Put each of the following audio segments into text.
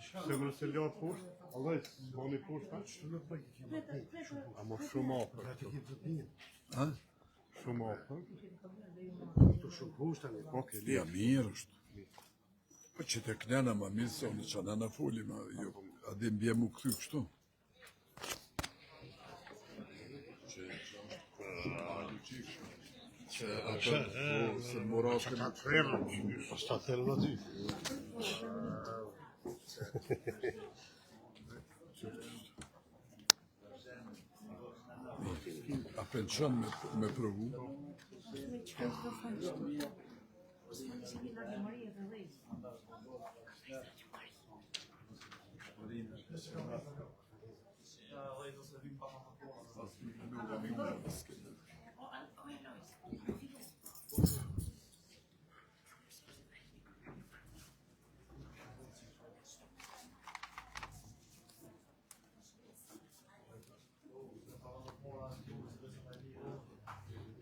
Se më se lart poshtë, Allah bani poshtë, a më shumë afër. Ha? Shumë afër. Okej, Ja, mirë është. Po që të knena ma mirë, se unë që në foli, ma jo, adhe mbje mu këthy kështu. Që atë, se moratin... Pas ta thellën aty. A pension me provu?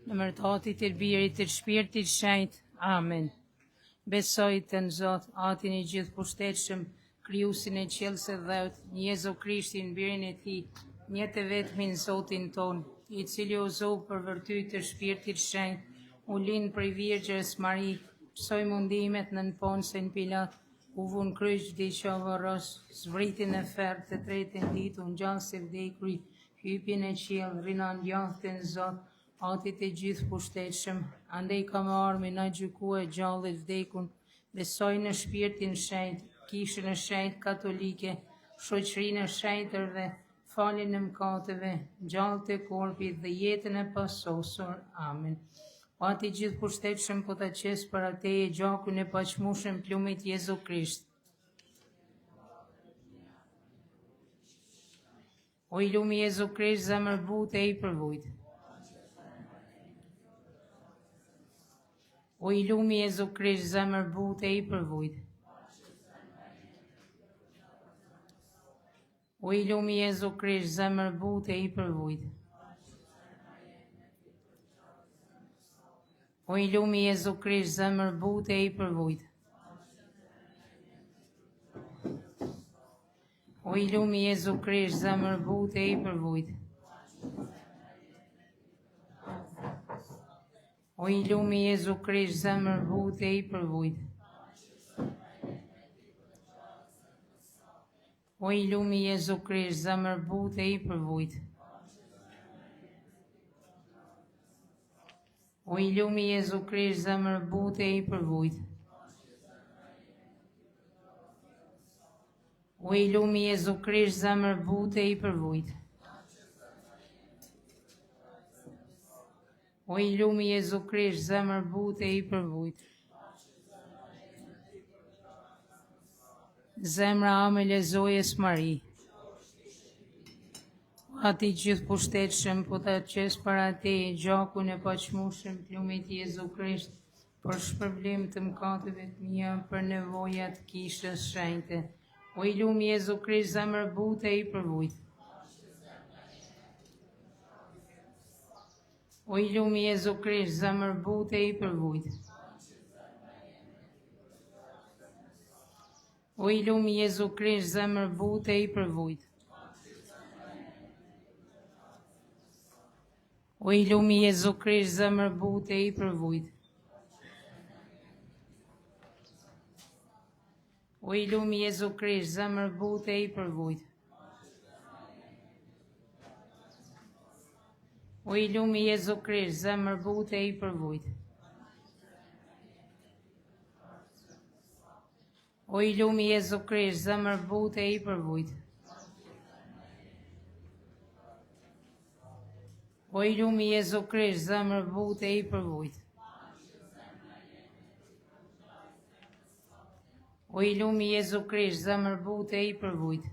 Në emër të Atit, të Birit, të Shpirtit Shenjt. Amen. Besoj të në Zot, Atin i gjithë pushtetshëm, Krijuesin e qiellit dhe dheut, në Jezu Krishtin, birin e Tij, një të vetmin Zotin ton, i cili u zoh për vërtyt të Shpirtit Shenjt, u lind prej Virgjës Mari, psoi mundimet nën Ponsin Pilat, u vun kryq, vdiq varros, zvriti në ferr, të tretën ditë u ngjall se vdekuri, hypi në qiell, rina ngjallë në Zot, Atit e gjithë pushtetshëm, andej ka marrë me na gjykue gjallët vdekun, besoj në Shpirtin Shenjt, Kishën e Shenjtë Katolike, shoqërinë e shenjtërve, faljen e mëkateve, gjallët e korpit dhe jetën e pasosur. Amen. O Ati gjithë pushtetshëm, po ta qes për ateje gjakun e paqmushëm plumit Jezu Krisht. O i lumi Jezu Krisht, zemër butë e i përvujt. O i lumi Jezu Krisht, zemër butë e i përvujt. O i lumi Jezu Krisht, zemër butë e i përvujt. O i lumi Jezu Krisht, zemër butë e i përvujt. O i lumi Jezu Krisht, zemër butë e i përvujt. O i lumi Jezu Krisht, zemër butë e i përvujt. O i lumi Jezu Krisht, zemër butë e i përvujt. O i lumi Jezu Krisht, zemër butë e i përvujt. O i lumi Jezu Krisht, zemër butë e i përvujt. O i lumi Jezu Krisht, zemër butë e i përvujt. Zemra Amel e Zojes Mari. Ati gjithë pushtetshëm, po ta qes para te gjakun e paqmushëm plumit Jezu Krisht, për shpërblim të mëkateve të mia, për nevojat Kishës Shenjte. O i lumi Jezu Krisht, zemër butë e i përvujt. O i lumi Jezu Krisht, zemër butë e i përvujt. O i lumi Jezu Krisht, zemër butë e i përvujt. O i lumi Jezu Krisht, zemër butë e i përvujt. O i lumi Jezu Krisht, zemër butë e i përvujt. O i lumi Jezu Krisht, zemër butë e i përvujt. O i lumi Jezu Krisht, zemër butë e i përvujt. O i lumi Jezu Krisht, zemër butë e i përvujt. O i lumi Jezu Krisht, zemër butë e i përvujt.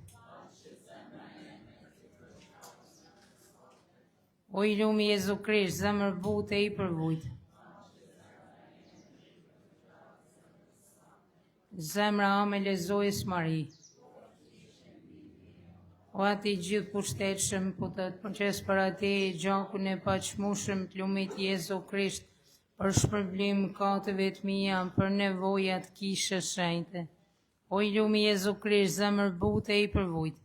O i lumi Jezu Krisht, zemër butë e i përvujt. Zemra Amel e Zojes Mari. O Ati gjithë pushtetshëm, po të qes për ate gjakun e paqmushëm plumit Jezu Krisht, për shpërblim mëkateve të mia, për nevojat Kishës Shenjte. O i lumi Jezu Krisht, zemër bute i përvujt.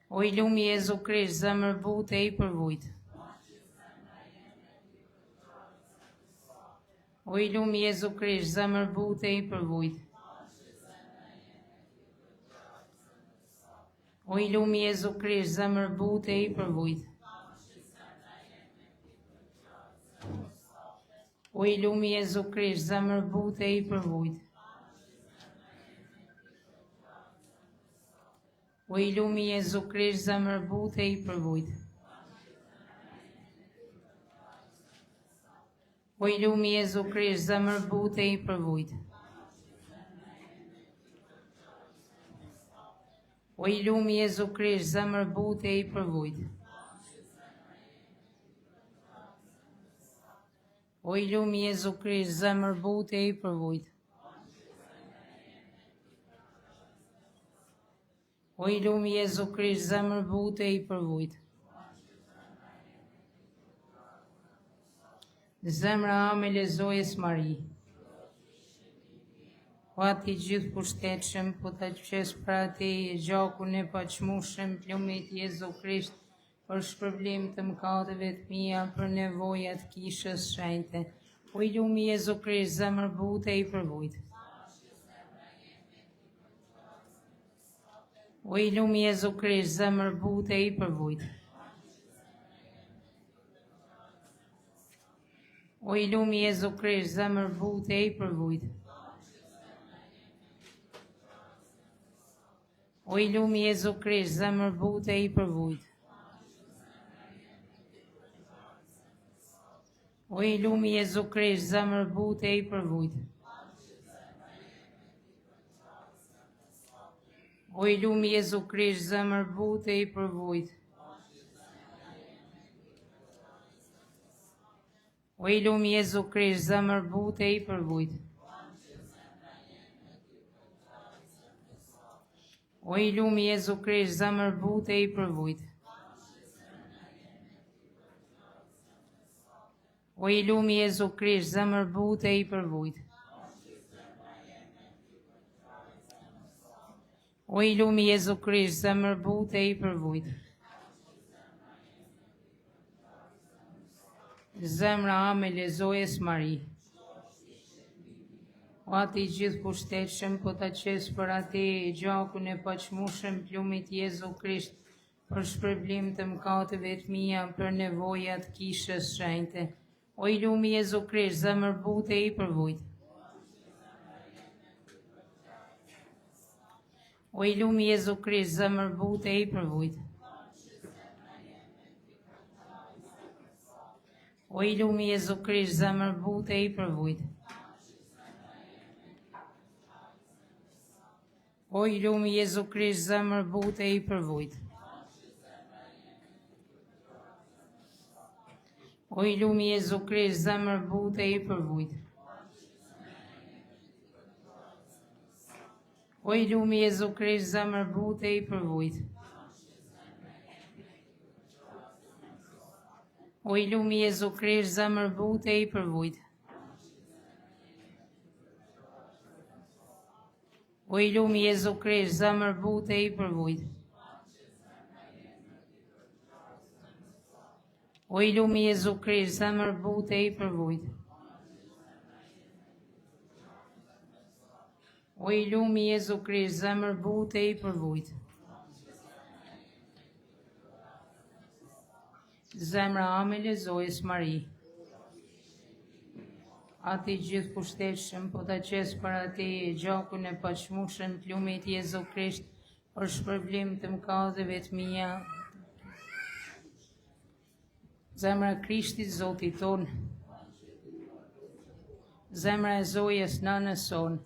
O i lumi Jezu Krisht, zemër bute i përvujt. O i lumi Jezu Krisht, zemër bute i përvujt. O i lumi Jezu Krisht, zemër bute i përvujt. O i lumi Jezu Krisht, zemër bute i përvujt. O i lumi Jezu Krisht, zemër bute i përvujt. O i lumi Jezu Krisht, zemër bute i përvujt. O i lumi Jezu Krisht, zemër bute i përvujt. O i lumi Jezu Krisht, zemër bute i përvujt. O i lumi Jezu Krisht, zemër bute i përvujt. Zemra ame lezojes Mari. O ati gjithë pushtetshëm, po ta qes pra ati gjakun e paqmushëm, plumit Jezu Krisht, për shpërblim të mëkateve të mia, për nevojat kishës shenjte. O i lumi Jezu Krisht, zemër bute i përvujt. O i lumi Jezu Krisht, zemër bute i përvujt. O i lumi Jezu Krisht, zemër bute i përvujt. O i lumi Jezu Krisht, zemër bute i përvujt. O i lumi Jezu Krisht, zemër bute i përvujt. O i lumi Jezu Krisht, zemër bute i përvujt. O i lumi Jezu Krisht, zemër bute i përvujt. O i lumi Jezu Krisht, zemër bute i përvujt. O i lumi Jezu Krisht, zemër bute i përvujt. O i lumi Jezu Krisht, zemër bute i përvujt. Zemra ame lezojes Mari. O ati gjithë pushtetshëm, po ta qes për ati gjakun e paqmushëm, plumit Jezu Krisht, për shpërblim të mëkateve të mia, për nevojat kishës shenjte. O i lumi Jezu Krisht, zemër bute i përvujt. O i lumi Jezu Krisht, zemër bute i përvujt. O i lumi Jezu Krisht, zemër bute i përvujt. O i lumi Jezu Krisht, zemër bute i përvujt. O i lumi Jezu Krisht, zemër bute i përvujt. O i lumi Jezu Krisht, zemër bute i përvujt. O i lumi Jezu Krisht, zemër bute i përvujt. O i lumi Jezu Krisht, zemër bute i përvujt. O i lumi Jezu Krisht, zemër bute i përvujt. O i lumi Jezu Krisht, zemër bute i përvujt. Zemra ame lezojes Mari. Ati gjithë pushtetshëm, po ta qes për ati gjakun e paqmushëm, plumit Jezu Krisht, për shpërblim të mëkateve të mia. Zemra Krishtit Zotit ton. Zemra e Zojes nënës son.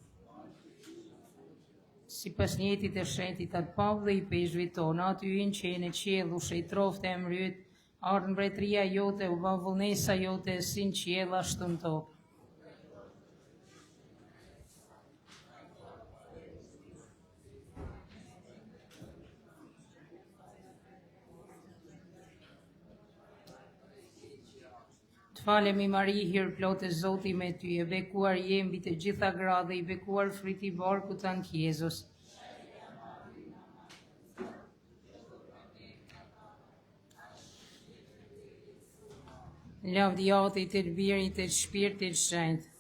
Si pas njëtit e shenjtit atë Pavë dhe i peshvit ton, aty ynë që jene qiellu, shejtrofte e mryt, ardë mbretëria jote, u ba vullnesa jote, si në qiell ashtu në tokë. Falemi Mari, hir plotë e Zoti me ty, e bekuar je mbi të gjitha gra dhe i bekuar friti i barkut tan Jezus. Lavdiati të Birit të Shpirtit Shenjtë.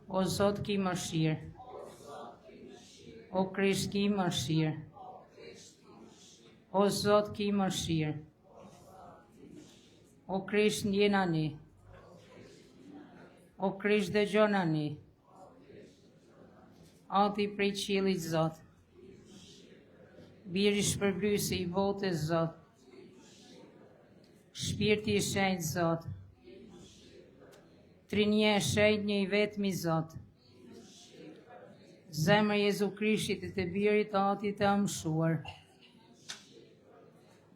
O Zot ki mëshirë. O Krisht ki mëshirë. O Zot ki mëshirë. O Krisht ndjena ne. O Krisht dëgjona ne. Ati prej qiellit Zot. Biri shpërblyesi i botës Zot. Shpirti i shenjtë Zot. Trinje e shenjtë një i vetmi Zot. Zemra e Jezu Krishtit e të birit Ati të amshuar.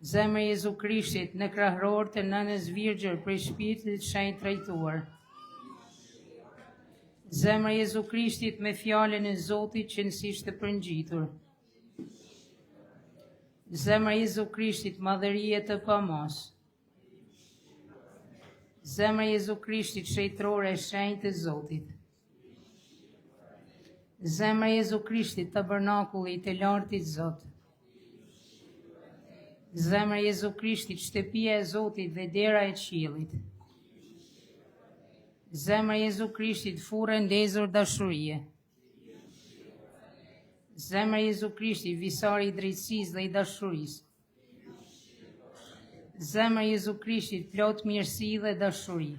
Zemra e Jezu Krishtit në krahror të nënës Virgjër prej Shpirtit shenjtë trajtuar. Zemra e Jezu Krishtit me fjalën e Zotit qënësisht të përngjitur. Zemra e Jezu Krishtit madhërie të pamos. Zemra e Jezu Krishtit shejtrore e shenjtë e Zotit. Zemra e Jezu Krishtit tabernakulli të lartit Zot. Zemra e Jezu Krishtit shtëpia e Zotit dhe dera e qiellit. Zemra e Jezu Krishtit furrë ndezur dashurie. Zemra e Jezu Krishtit visari i drejtësisë dhe i dashurisë. Zemra e Jezu Krishtit plot mirësi dhe dashuri.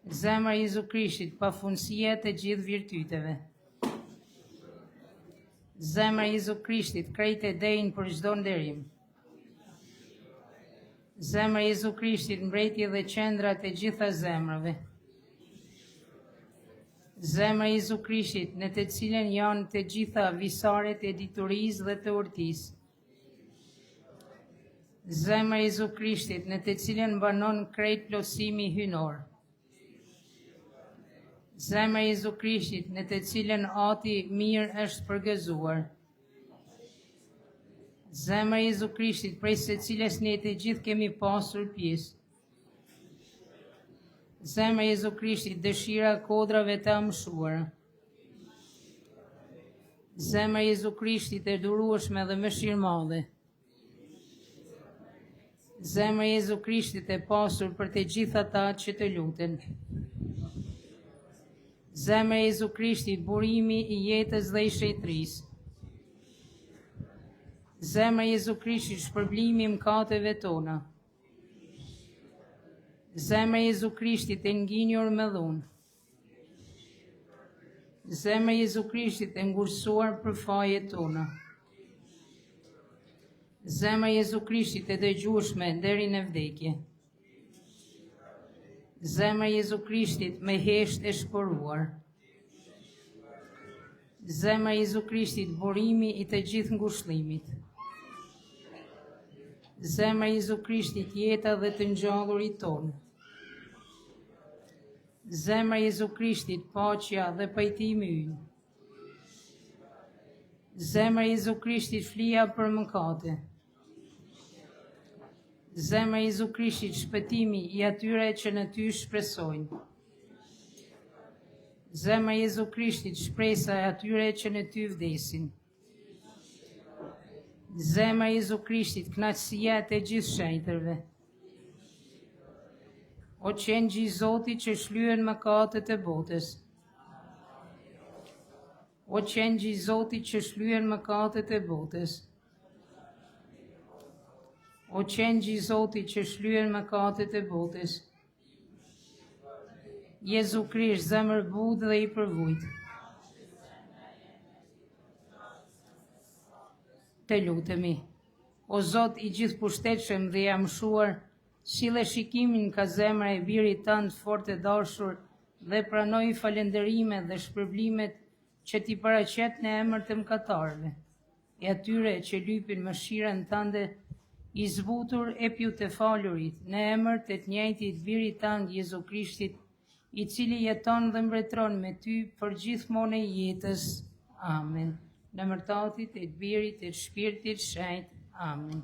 Zemra e Jezu Krishtit pafundësia të gjithë virtyteve. Zemra e Jezu Krishtit krejt e denjë për çdo nderim. Zemra e Jezu Krishtit mbreti dhe qendra të gjitha zemrave. Zemra e Jezu Krishtit në të cilën janë të gjitha visaret e diturisë dhe të urtisë. Zemra e Jezu Krishtit në të cilën banon krejt plotësimi hynor. Zemra e Jezu Krishtit në të cilën Ati mirë është përgëzuar. Zemra e Jezu Krishtit prej se cilës ne të gjithë kemi pasur pjesë. Zemra e Jezu Krishtit dëshira kodrave të amshuara. Zemra e Jezu Krishtit e durueshme dhe mëshirëmadhe. Zemra e Jezu Krishtit e pasur për të gjithë ata që të luten. Zemra e Jezu Krishtit burimi i jetës dhe i shetrisë. Zemra e Jezu Krishtit shpërblimi i mëkateve tona. Zemra e Jezu Krishtit e ngjinjur me dhunë. Zemra e Jezu Krishtit e ngurësuar për fajet tona. Zemra e Jezu Krishtit e dëgjueshme deri në vdekje. Zemra e Jezu Krishtit me hesht e shpëruar. Zemra e Jezu Krishtit burimi i të gjithë ngushëllimit. Zemra e Jezu Krishtit jeta dhe të ngjallurit tonë. Zemra e Jezu Krishtit paqja dhe pajtimi ynë. Zemra e Jezu Krishtit flija për mëkate. Zemra e Jezu Krishtit shpëtimi i atyre që në ty shpresojnë. Zemra e Jezu Krishtit shpresa e atyre që në ty vdesin. Zemra e Jezu Krishtit kënaqësia e të gjithë shenjtërve. O qengji i Zotit që shlyen mëkatet e botës. O qengji i Zotit që shlyen mëkatet e botës. O qengji i Zotit që shlyen mëkatet e botës. Jezu Krisht, zemër budh dhe i përvujt. Të lutemi. O Zot i gjithë pushtetshëm dhe i amshuar, shile shikimin ka zemra e birit tënd fort të dashur dhe pranoj falënderimet dhe shpërblimet që ti paraqet në emër të mëkatarëve, e atyre që lypin mëshirën tënde, i zbutur e pju të falurit, në emër të njëjtit birit tënd Jezu Krishtit, i cili jeton dhe mbretëron me ty për gjithmonë e jetës. Amen. Në emër të Atit, të Birit, të Shpirtit Shenjtë. Amen.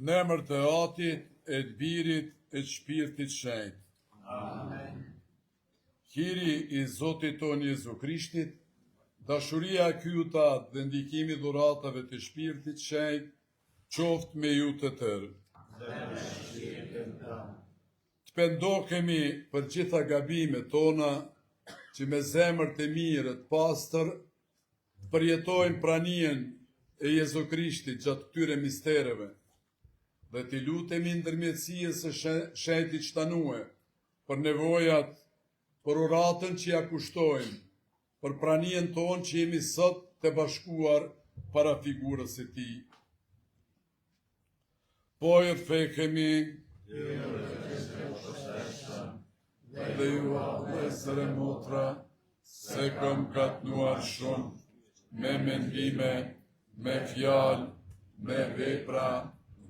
Në emër të Atit, e të Birit, e të Shpirtit Shenjtë. Amen. Hiri i Zotit tonë Jezu Krishtit, dashuria e Kyutat dhe ndikimi dhuratave të Shpirtit Shenjtë, qoftë me ju të tërë. Të pendohemi për gjitha gabimet tona, që me zemër të mirë të pastër, të përjetojmë pranien e Jezu Krishtit gjatë këtyre mistereve, dhe të lutemi ndërmjetësisë së Shenjtit shtanue, për nevojat, për uratën që ja kushtojmë, për pranien tonë që jemi sot të bashkuar para figurës e Tij. Po e thekemi, dhe ju vëllezër e motra, se këm gatnuar shumë, me mendime, me fjalë, me vepra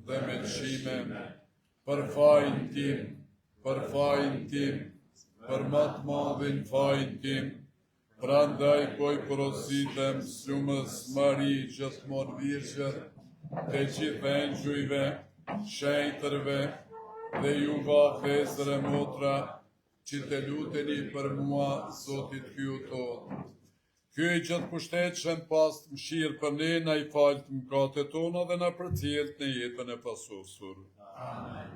dhe me lëshime, për fajin tim, për më të madhin fajin tim, prandaj po i porositem Slumës Mari gjithmonë Virgjër, të gjithë engjujve, shenjtërve dhe ju vëllezër e motra, që të luteni për mua, Zotit Hyu tonë. Ky i gjithë pushtetshëm pas mëshirë për ne, na i falët mëkatet tona dhe na përcjellët në jetën e pasosur. Amen.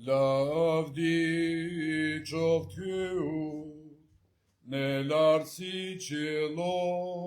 Lavdi qoftë Hyu në lartësi qiellore.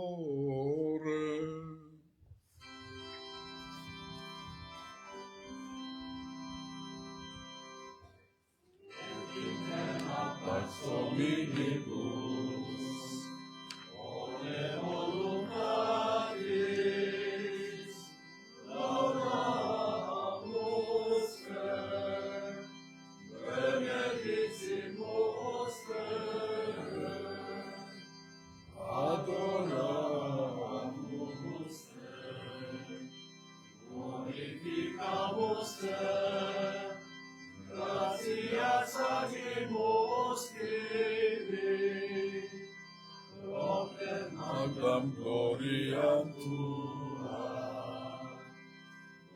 Dam gloriam tua,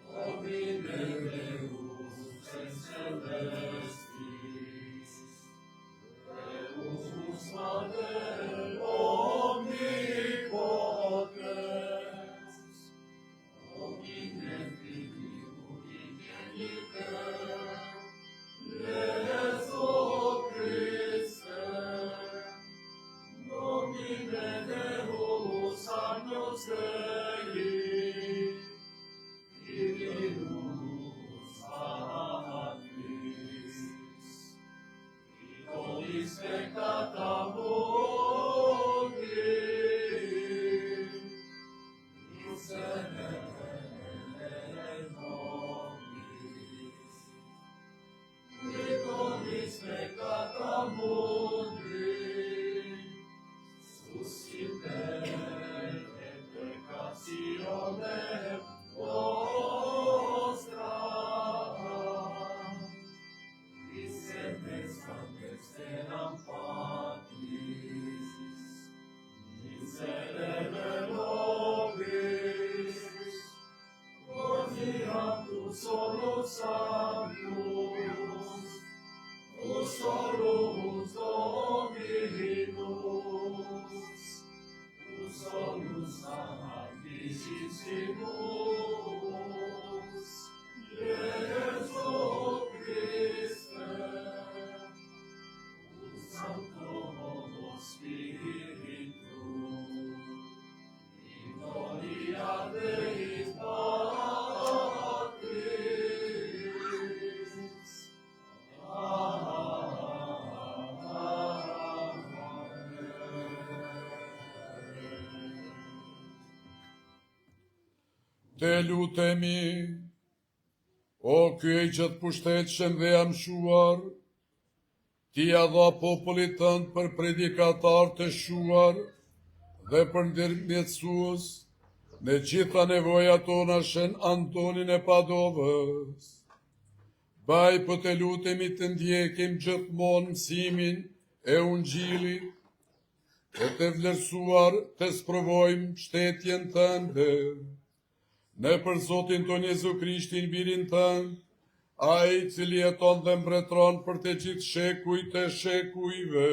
Domine Deus ex celestis, Deus Mater omnipotens, Domine Filius ingeniter, Jesu Christe, Domine Deus Agnus Dei, Te lutemi, o ky e gjithë pushtetshëm dhe amshuar, ti ja dha popullit tënd për predikatar të shuar dhe për ndërmjetësues në gjitha nevojat tona shën Antonin e Padovës. Baj po te lutemi të ndjekim gjithmonë mësimin e Ungjillit, e të vlerësuar të sprovojmë shtetjen tënde. Ne për Zotin ton Jezu Krishtin, birin tënd, ai cili jeton dhe mbretëron për të gjithë shekujt e shekujve.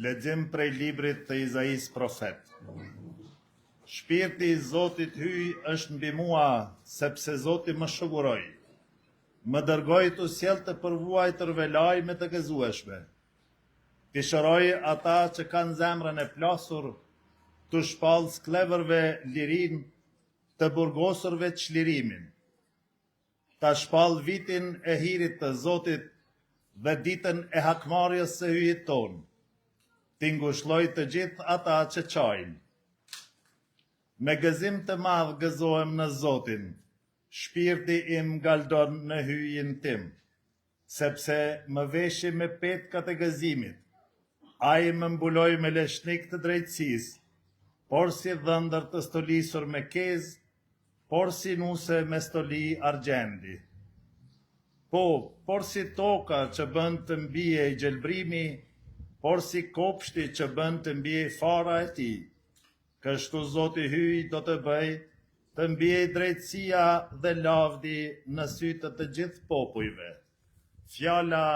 Lexim prej librit të Izais profet. Shpirti i Zotit hyj është mbi mua, sepse Zoti më shëguroi. Më dërgoi të sjell të përvuajtërve lajme të gëzueshme. Të shëroi ata që kanë zemrën e plasur, të shpall skleverve lirin, të burgosurve çlirimin. Ta shpall vitin e hirit të Zotit dhe ditën e hakmarrjes së hyjit ton. Ti ngushlloj të gjithë ata që qajnë. Me gëzim të madh gëzohem në Zotin, shpirti im galdon në hyjin tim, sepse më veshi me petkat e gëzimit. Ai më mbuloi me leshnik të drejtësisë, por si dhëndër të stolisur me kez, por si nuse me stoli argjendi. Po, por si toka që bën të mbije i gjelbrimi, por si kopshti që bën të mbije fara e tij. Kështu Zoti hyj do të bëj, të mbijej drejtësia dhe lavdi në sytë të gjithë popujve. Fjala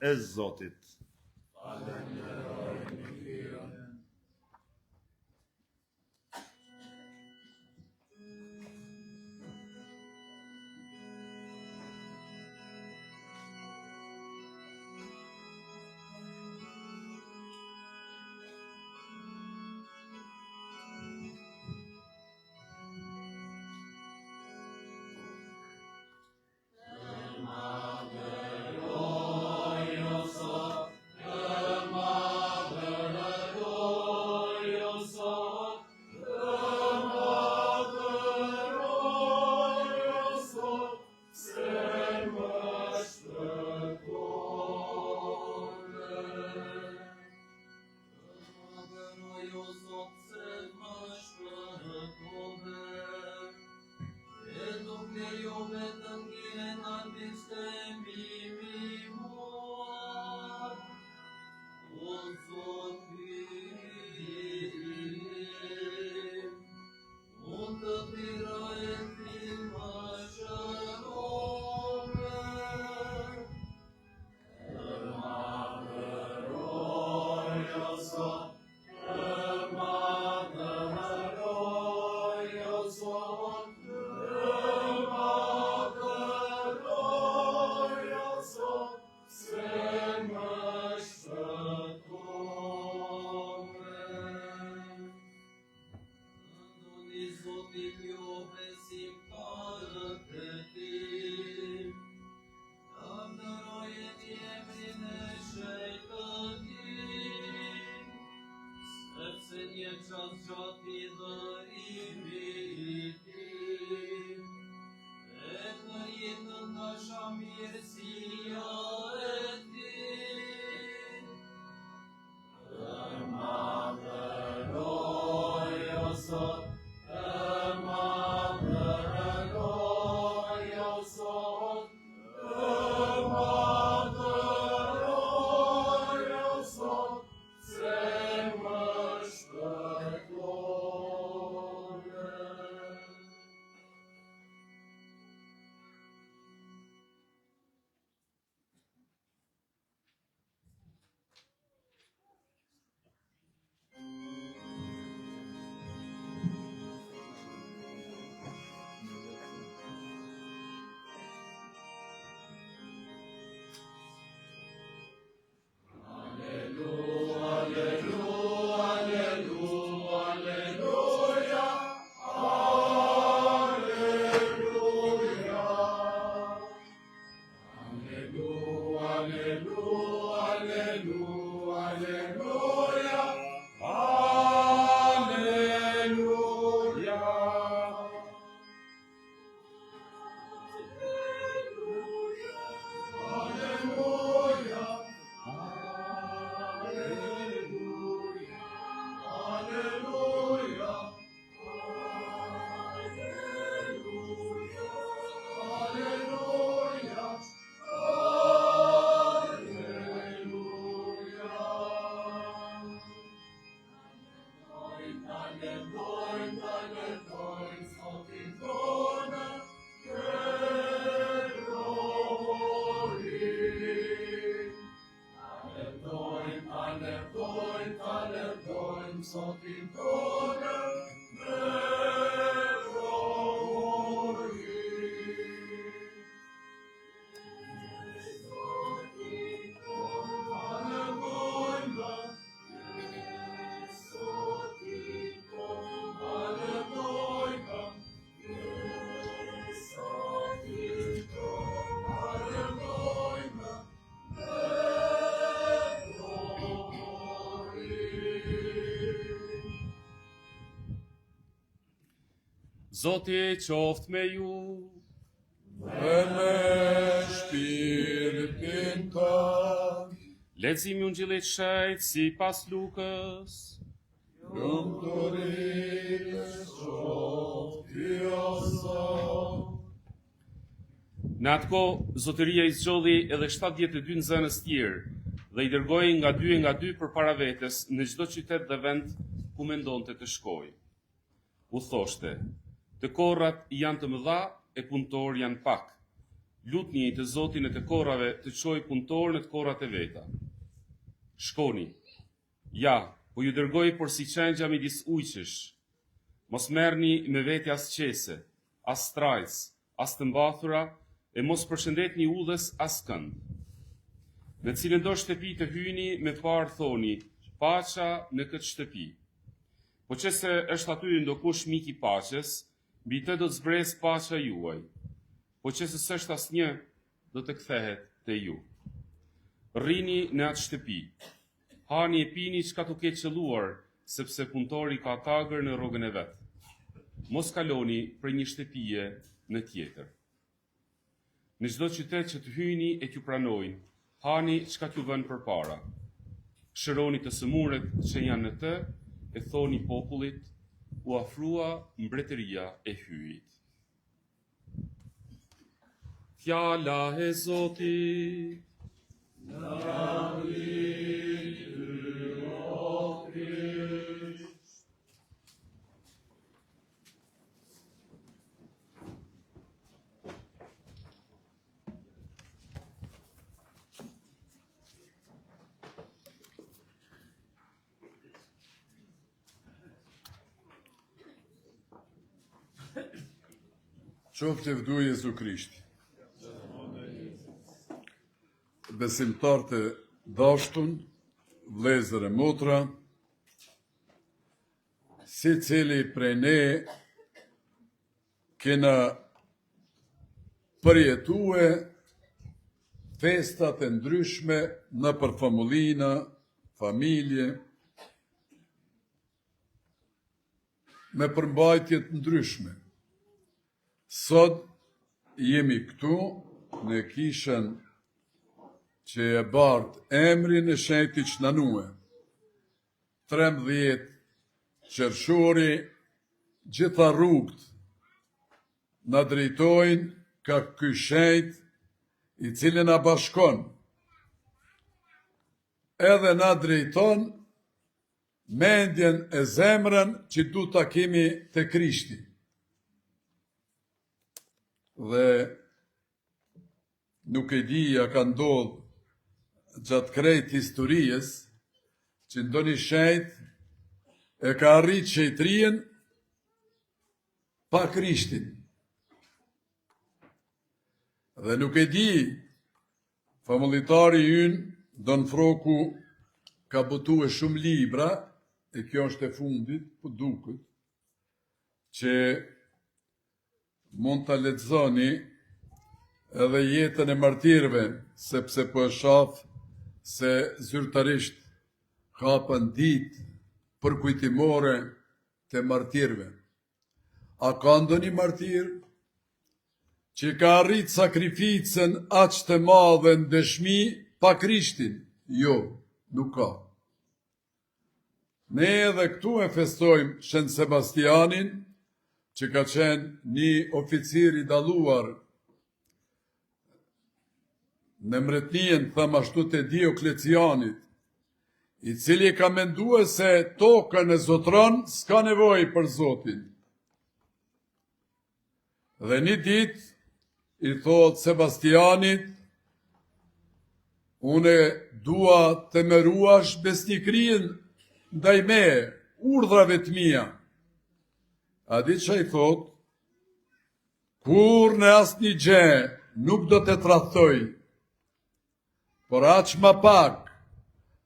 e Zotit. Zoti qoftë me ju, dhe me shpirtin tënd. Leximi Ungjillit shejt sipas Lukës. Lumturish qoftë o Zot. Në atë kohë, Zotëria i zgjodhi edhe 72 nxënës tjerë dhe i dërgoi nga dy përpara vetes në çdo qytet dhe vend ku mendonte të shkojë. U thoshte: të korrat janë të mëdha e punëtor janë pak. Lutni të Zotin e të korrave të çojë punëtor në të korrat e veta. Shkoni. Ja, po ju dërgoj por si qengja midis ujqësh. Mos merrni me vete as qese, as strajc, as të mbathura, e mos përshëndetni udhës as kënd. Në cilën do shtëpi të hyni, me parë thoni: paça në këtë shtëpi. Po qëse është aty ndokush mik i paqes, mbi të do të zbresë paça juaj, po qëse s'është asnjë, do të kthehet te ju. Rrini në atë shtëpi, hani e pini çka t'u ketë qelluar, sepse punëtori ka tagër në rrogën e vet. Mos kaloni për një shtëpie në tjetër. Në çdo qytet që të hyni e t'ju pranojnë, hani çka t'ju vën përpara. Shëroni të sëmurët që janë në të, e thoni popullit: u afrua mbretëria e hyjit. Fjala e Zotit. Qoftë e vdu Jezu Krishti. Besimtar të dashtun, vëllezër e motra, si cili prej ne kena përjetue festat e ndryshme në për familina, familje, me përmbajtjet ndryshme. Sot jemi këtu në kishën që e bartë emrin e shenjti që nanue. 13 qershori, gjitha rrugët na drejtojnë ka ky shenjt i cili na bashkon, edhe na drejton mendjen e zemrën që du ta kemi te Krishti. Dhe nuk e di ja ka ndodhë gjatë krejt historijës që ndonjë shenjt e ka arrit shenjtrien pa Krishtin. Dhe nuk e di, familitari ynë, Don Froku, ka botu e shumë libra, e kjo është e fundit, po duket, që mund të lexoni edhe jetën e martirëve, sepse po e shoh se zyrtarisht hapen ditë përkujtimore të martirëve. A ka ndonjë martir që ka arrit sakrificën aq të madhe në dëshmi pa Krishtin? Jo, nuk ka. Ne edhe këtu e festojmë Shën Sebastianin, që ka qenë një oficir i dalluar në mbretërien, thëmë ashtu, të Dioklecianit, i cili ka menduar se tokën e zotron, s'ka nevojë për Zotin. Dhe një ditë i thot Sebastianit, une dua të mëruash besnikrin ndaj meje, urdhrave të mia. A di që i thot? Kur në asnjë gjë nuk do të tradhtoj, por aq më pak,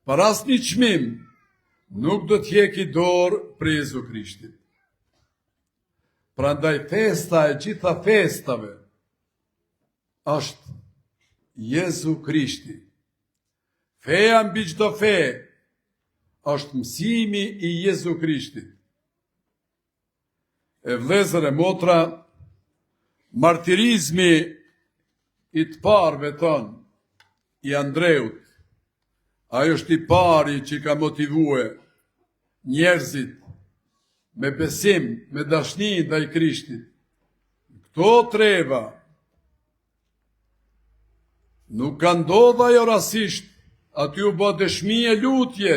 për asnjë çmim, nuk do t'jeki dorë për Jezu Krishtit. Prandaj festa e gjitha festave është Jezu Krishti. Feja mbi çdo fe është mësimi i Jezu Krishtit. E vëllezër e motra, martirizmi i të parëve tonë, i Andreut, ajo është i pari që ka motivue njerëzit me besim, me dashni ndaj Krishtit. Këto treva nuk ka ndodhur ajo rastisht, aty u bë dëshmi e lutje,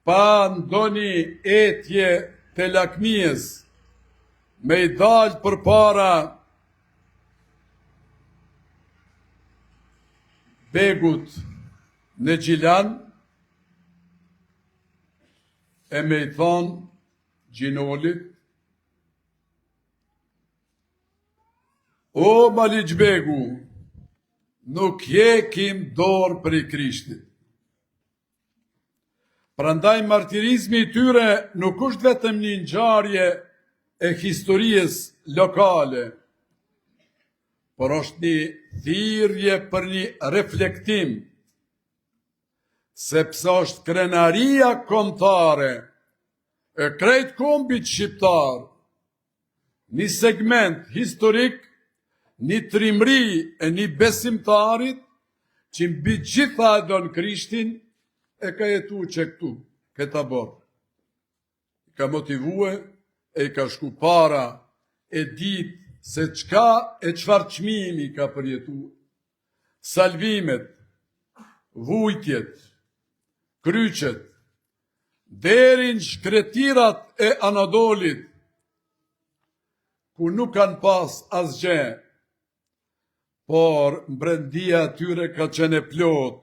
pa ndonjë etje të lakmies, me i dalë për para begut në Gjilan, e me i thonë gjinolit, o Maliq begu, nuk jekim dorë për i Krishtit. Prandaj martirizmi i tyre nuk është vetëm një ngjarje e historisë lokale, por është një thirrje për një reflektim, sepse është krenaria kombëtare e krejt kombit shqiptar, një segment historik, një trimëri e një besimtarit që mbi gjitha e don Krishtin, e ka jetu që këtu, këta borë. Ka motivue e ka shku para e ditë se çka e çfarë çmimi ka përjetu. Salvimet, vujtjet, kryqet, deri në shkretirat e Anadolit, ku nuk kanë pas asgjë, por mbrendia tyre ka qenë plot,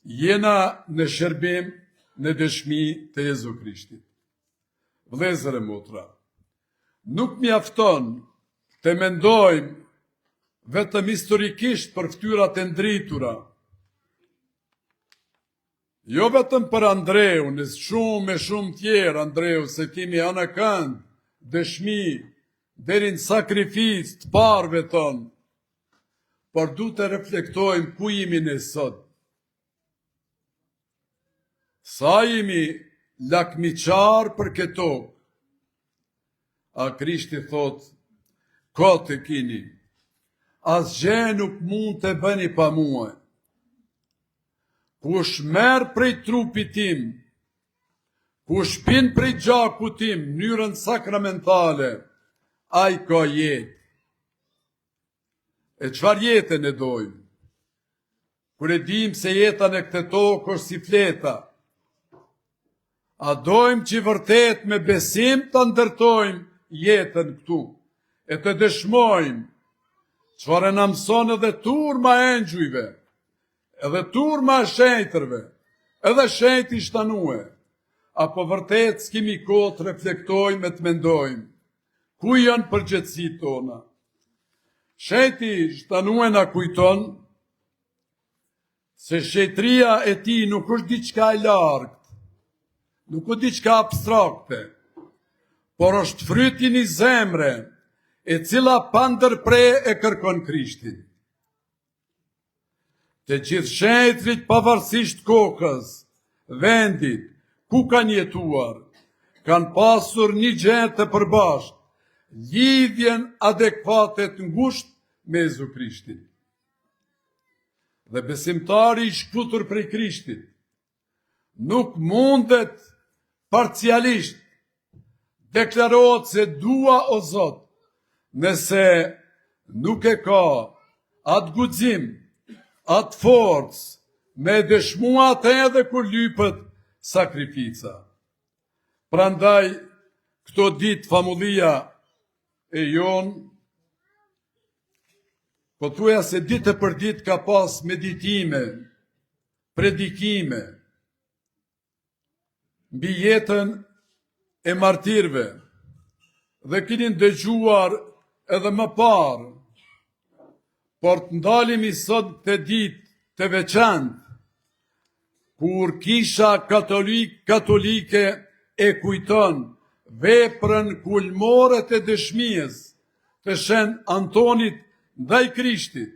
jena në shërbim në dëshmi të Jezu Krishtit. Vëllezër e motra, nuk mjafton të mendojmë vetëm historikisht për ftyrat e ndritura. Jo vetëm për Andreu, në shumë e shumë tjerë Andreu, se kemi anakënd, dëshmi, deri në sakrificë të parëve tonë, por du të reflektojmë ku jemi ne sot. Sa jemi lakmiqar për këto, a Krishti thot, kote kini, asgjë nuk mund të bëni pa mua. Kush merr prej trupit tim, kush pin prej gjakut tim në mënyrën sakramentale, ai ka jetë. E çfarë jetën e dojmë? Kur e dim se jeta në këtë tokë është si fleta, a dojmë që vërtet me besim të ndërtojmë jetën këtu, e të dëshmojmë çfarë na mëson edhe turma e engjujve, edhe turma e shenjtërve, edhe shenjti shtanue, apo vërtet s'kemi kohë të reflektojmë e të mendojmë, ku janë përgjegjësitë tona. Shenjti shtanue na kujton se shetria e tij nuk është diçka e largët, nuk është diçka abstrakte, por është fryti i zemre, e cila pa ndërpre e kërkon Krishtin. Të gjithë shenjtrit pavarësisht kokës, vendit, ku kanë jetuar, kanë pasur një gjë të përbashkët, lidhjen adekuate të ngushtë me Jezu Krishtin. Dhe besimtari i shkruar prej Krishtit nuk mundet parcialisht deklarohet se dua o Zot, nëse nuk e ka atë guxim, atë forcë, me dëshmua atë edhe kur lypët sakrifica. Prandaj, këto ditë famullia e jonë, po thuja se ditë për ditë ka pas meditime, predikime, mbi jetën e martirëve, dhe keni dëgjuar edhe më parë, por të ndalemi sot të ditë të veçantë, kur Kisha katolike e kujton veprën kulmore të dëshmijes të Shen Antonit ndaj Krishtit,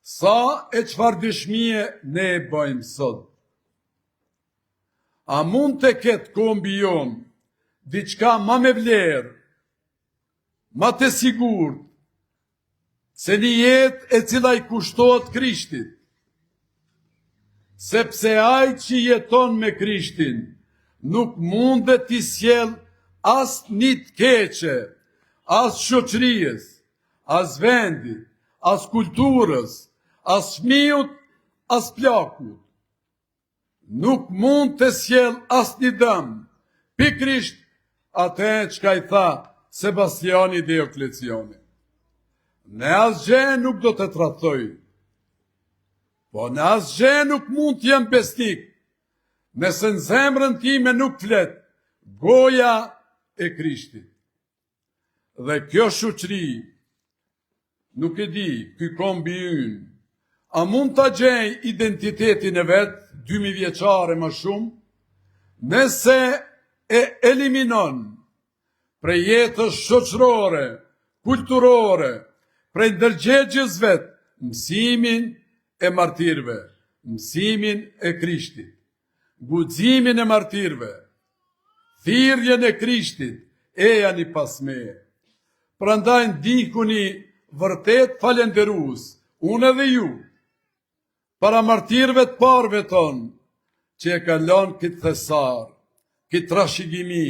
sa e çfarë dëshmie ne e bëjmë sot. A mund të ketë kombi jonë diçka ma me vlerë, ma të sigurt, se një jetë e cila i kushtohet Krishtit, sepse ai që jeton me Krishtin nuk mundet t'i sjell as një të keqe, as shoqërisë, as vendit, as kulturës, as fëmijët, as plakut. Nuk mund të sjell as një dëm, pikrisht atë çka i tha Sebastiani Diokleciani. Në asgjë nuk do të tradhtoj, po në asgjë nuk mund të jem besnik, nëse në zemrën time nuk flet goja e Krishtit. Dhe kjo shoqëri, nuk e di, ky kombi ynë, a mund të gjej identitetin e vetë, 2000 vjeçare më shumë, nëse e eliminon prej jetës shoqërore, kulturore, prej ndërgjegjes vetë, mësimin e martirëve, mësimin e Krishtit, guximin e martirëve, thirrjen e Krishtit, e janë i pasmeje. Prandaj ndikuni vërtet falenderues, unë edhe ju, para martirëve të parëve tonë, që e kanë lënë këtë thesar, këtë trashëgimi,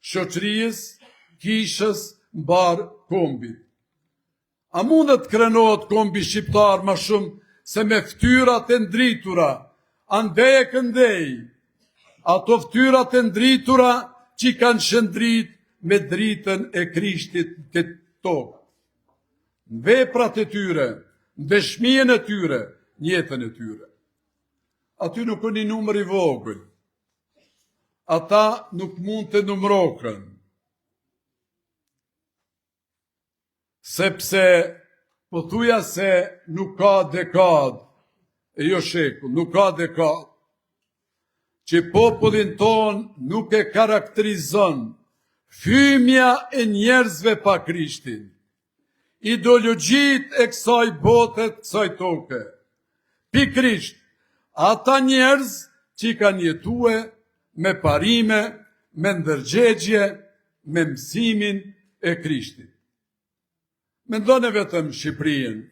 shoqërisë, kishës, mbar kombit. A mundet krenohet kombi shqiptar më shumë se me ftyrat e ndritura, ande e këndej, ato ftyrat e ndritura që kanë shëndrit me dritën e Krishtit këtë tokë. Në veprat e tyre, në dëshmien e tyre, në jetën e tyre. Aty nuk është një numër i vogël. Ata nuk mund të numërohen. Sepse po thuja se nuk ka dekadë, e jo shekull, nuk ka dekadë, që popullin ton nuk e karakterizon fymja e njerëzve pa Krishtin, ideologjit e kësaj botet, kësaj toke. Pikrisht, ata njerëz që kanë jetue me parime, me ndërgjegje, me mësimin e Krishtit. Mendoni vetëm Shqipërinë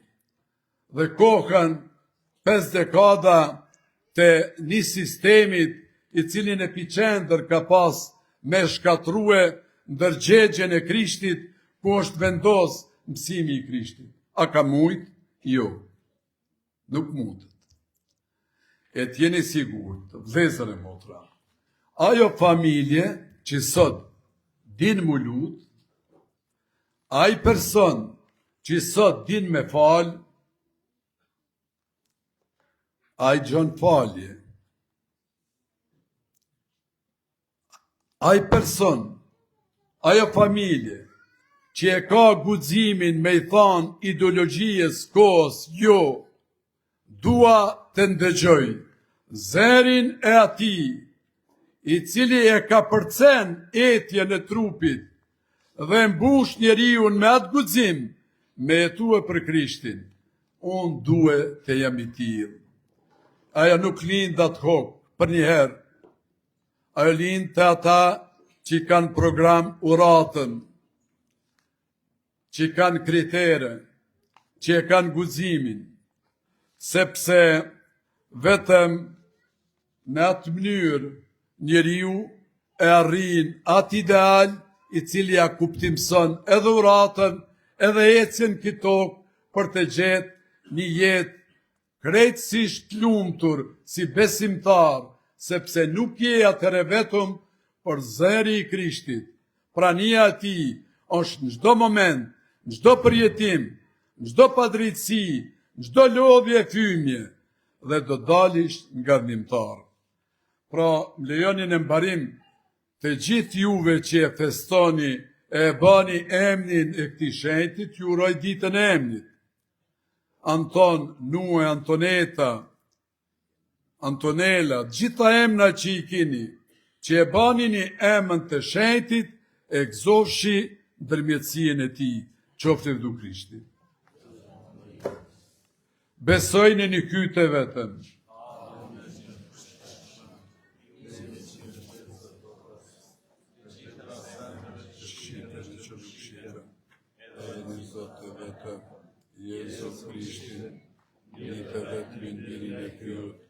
dhe kohën 5 dekada të një sistemit i cilin epicentër ka pas me shkatrue ndërgjegjen e Krishtit, ku është vendos mësimi i Krishtit. A ka mujt? Jo. Nuk mundet. E t'jeni sigurt, vëllezër e motra, ajo familje që sot din mu lut, ai person që sot din me fal, ai gjon falje. Ai person, ajo familje që e ka guximin me i than ideologjisë kohës, jo, dua të ndëgjoj zërin e atij i cili e ka përcen etjen e trupit dhe mbush njeriun me atë guxim me jetue për Krishtin. Unë due të jam i tillë. Ajo nuk lind ad hoc për një herë. Ajo lind të ata që kanë program uratën, që kanë kritere, që e kanë guximin, sepse vetëm në atë mënyrë njeriu e arrin atë ideal i cili ja kuptimson edhe uratën, edhe ecjen këtë tokë për të gjetë një jetë krejtësisht lumtur si besimtar, sepse nuk je atëre vetëm për zëri i Krishtit. Prania e tij është në çdo moment, në çdo përjetim, në çdo padrejtësi, në çdo lodhje e fymje, dhe do dalish nga dhimtar. Pra, më lejoni në mbarim të gjithë juve që e festoni e bani emnin e këtij shenjtit, ju uroj ditën e emnit. Anton, Nue, Antoneta, Antonela, gjitha emna që i kini, që e bani një emën të shenjtit, e gëzofshi ndërmjetësien e tij, qoftë vdu Krishti. Besojnë një kyte vetëm. Jezus Krishtin, një të vetëmin mirin e kyët,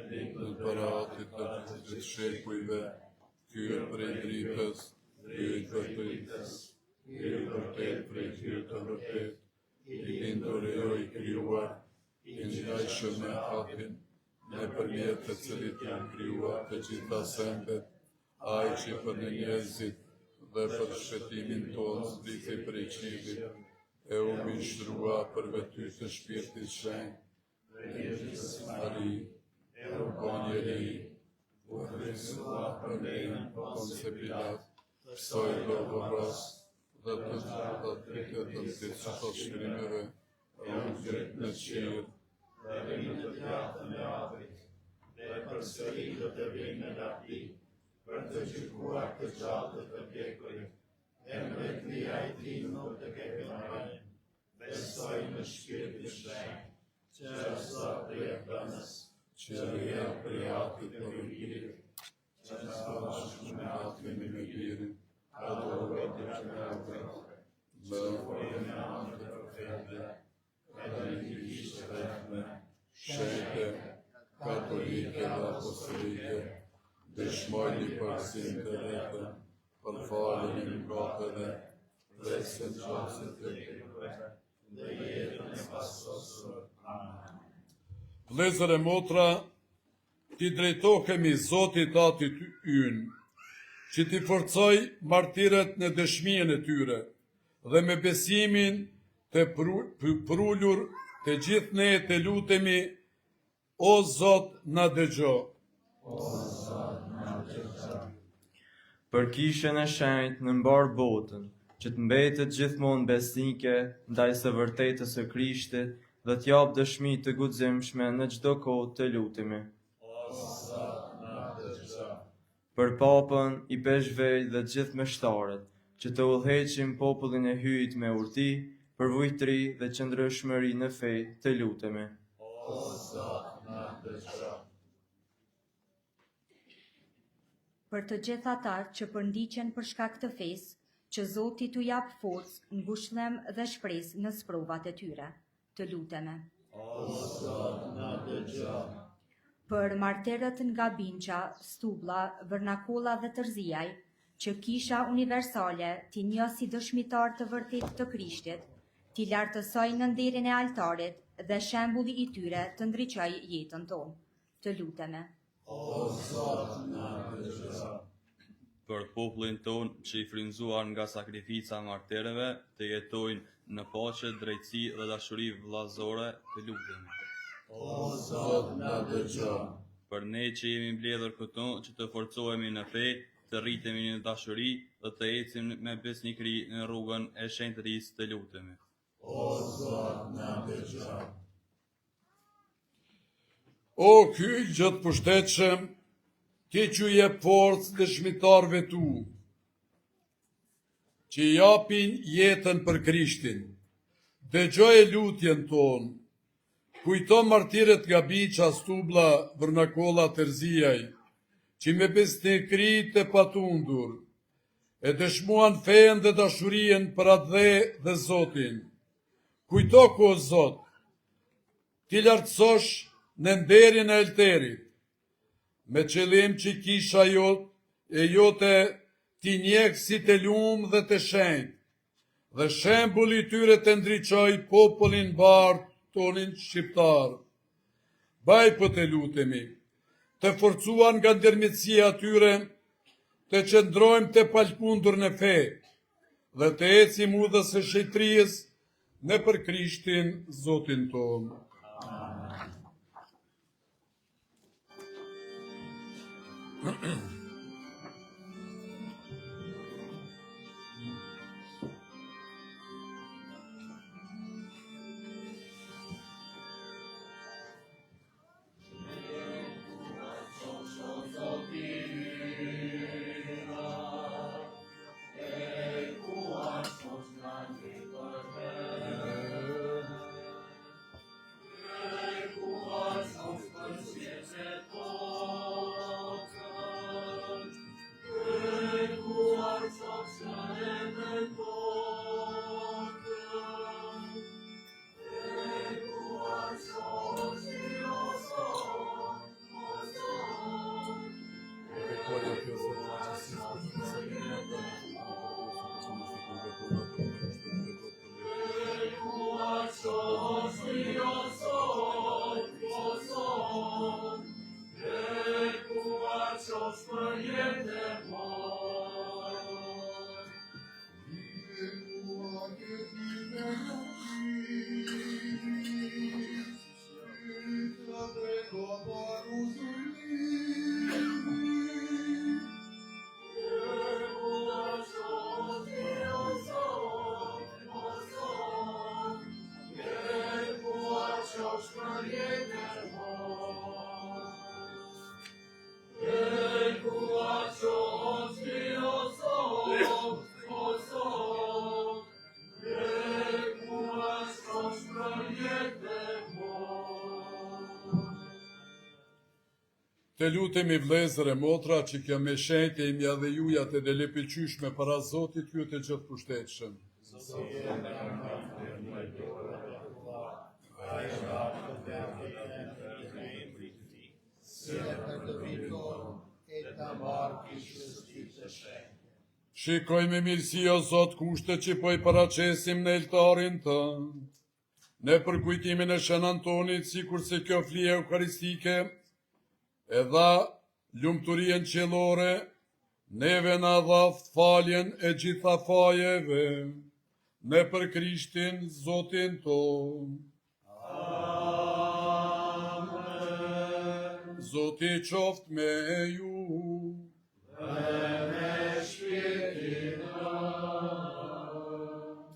në paratit të të shekujve, kyët prej dritës, kyët për dritës, kyët vërtet prej kyët të vërtet, i lindur e jo i kryuar, i njajshëm me hapin, në përmjet të cilit janë kryuar të gjitha sendet, ai që për në njerëzit dhe për shpetimin tonë zbriti prej qivit, e u mishrua për vety të shpirtit shenjt, e gjithës Mari, e u konjeri, u rrisua për lejnë Ponse Pilat, pësoj logorras, dhe të gjithat të të të të shkrimeve, e u gjëjt në qirë, dhe në të tjatën e avrit, dhe për sëri dhe të vinë në larti, për të gjykuar të gjatët të pjekurit, e mbretëria i ti nuk të kepe marrën, besoj në shpirtin shenjt, që është prej dënës, që rria prej atit të rririt, që është me atin me lirin, adorë të qëravrit, dhe ujë me anë të profete, edhe në kishtë vetme, shete, katolike dhe apostolike, dëshmoj një përsin të vetën, për falën e mgatëve, presën qasët të kërëve, dhe jetën e pasosur. Amen. Vëllezër e motra, ti drejtohemi Zotit atit ynë, që ti forcoj martirët në dëshmien e tyre, dhe me besimin të prullur të gjithë ne të lutemi, o Zot na dëgjo. Për kishën e shenjtë në mbar botën, që të mbetet gjithmonë besnike ndaj së vërtetës së Krishtit dhe t'jap dëshmi të guximshme në çdo kohë të lutemi. Për papën, i peshvej dhe gjithë meshtarët, që të udhëheqim popullin e hyjt me urti, për vujtëri dhe qëndrueshmëri në fe të lutemi. Për të gjithë ata që përndiqen për shkak të fesë, që Zoti t'u jap forcë, ngushëllim dhe shpresë në sprovat e tyre. Të lutemi. Për marterët nga Binqa, Stubla, Vërnakolla dhe Tërziaj, që Kisha Universale t'i njeh si dëshmitar të vërtet të Krishtit, t'i lartësoj në nderin e altarit dhe shembulli i tyre të ndriçoj jetën tonë. Të lutemi. Për popullin ton që i frymzuar nga sakrifica marterëve, të jetojnë në paqe, drejtësi dhe dashuri vëllazore, të lutemi. Për ne që jemi mbledhur këtu, që të forcohemi në fe, të rritemi në dashuri dhe të ecim me besnikëri në rrugën e shenjtërisë, të lutemi. O ky gjëtë pushtetshëm, ti që je forcë dëshmitarve tu, që japin jetën për Krishtin, dëgjoje lutjen tonë, kujto martirët nga Binqa, Stubla, Vërnakolla, Tërziaj, që me besnikëri të patundur, e dëshmuan fen dhe dashurien për atë dhe Zotin. Kujto ko Zot, ti lartësosh në nderin e alterit, me qëllim që Kisha jote ti njeh si të lumë dhe të shenjtë, dhe shembulli tyre të ndriçoj popullin bardh tonin shqiptar. Baj për të lutemi, të forcuan nga ndërmjetësia tyre, të qëndrojmë të palkundur në fe, dhe të ecim udhës së shetërisë në për Krishtin Zotin tonë. Të lutemi vlezër e motra që kjo me shenjtë e imja dhe juja të delepilqyshme para Zotit ju të gjithë pushtetshëm. Shikoj me mirësi o Zot kushtet që po i paraqesim në eltarin tënd, në përkujtimin e Shën Antonit, sikur se kjo flije eukaristike e dha lumturien qellore, neve na dha faljen e gjitha fajeve, ne për Krishtin Zotin ton. Amen. Zoti qoft me ju. Dhe me shpirtin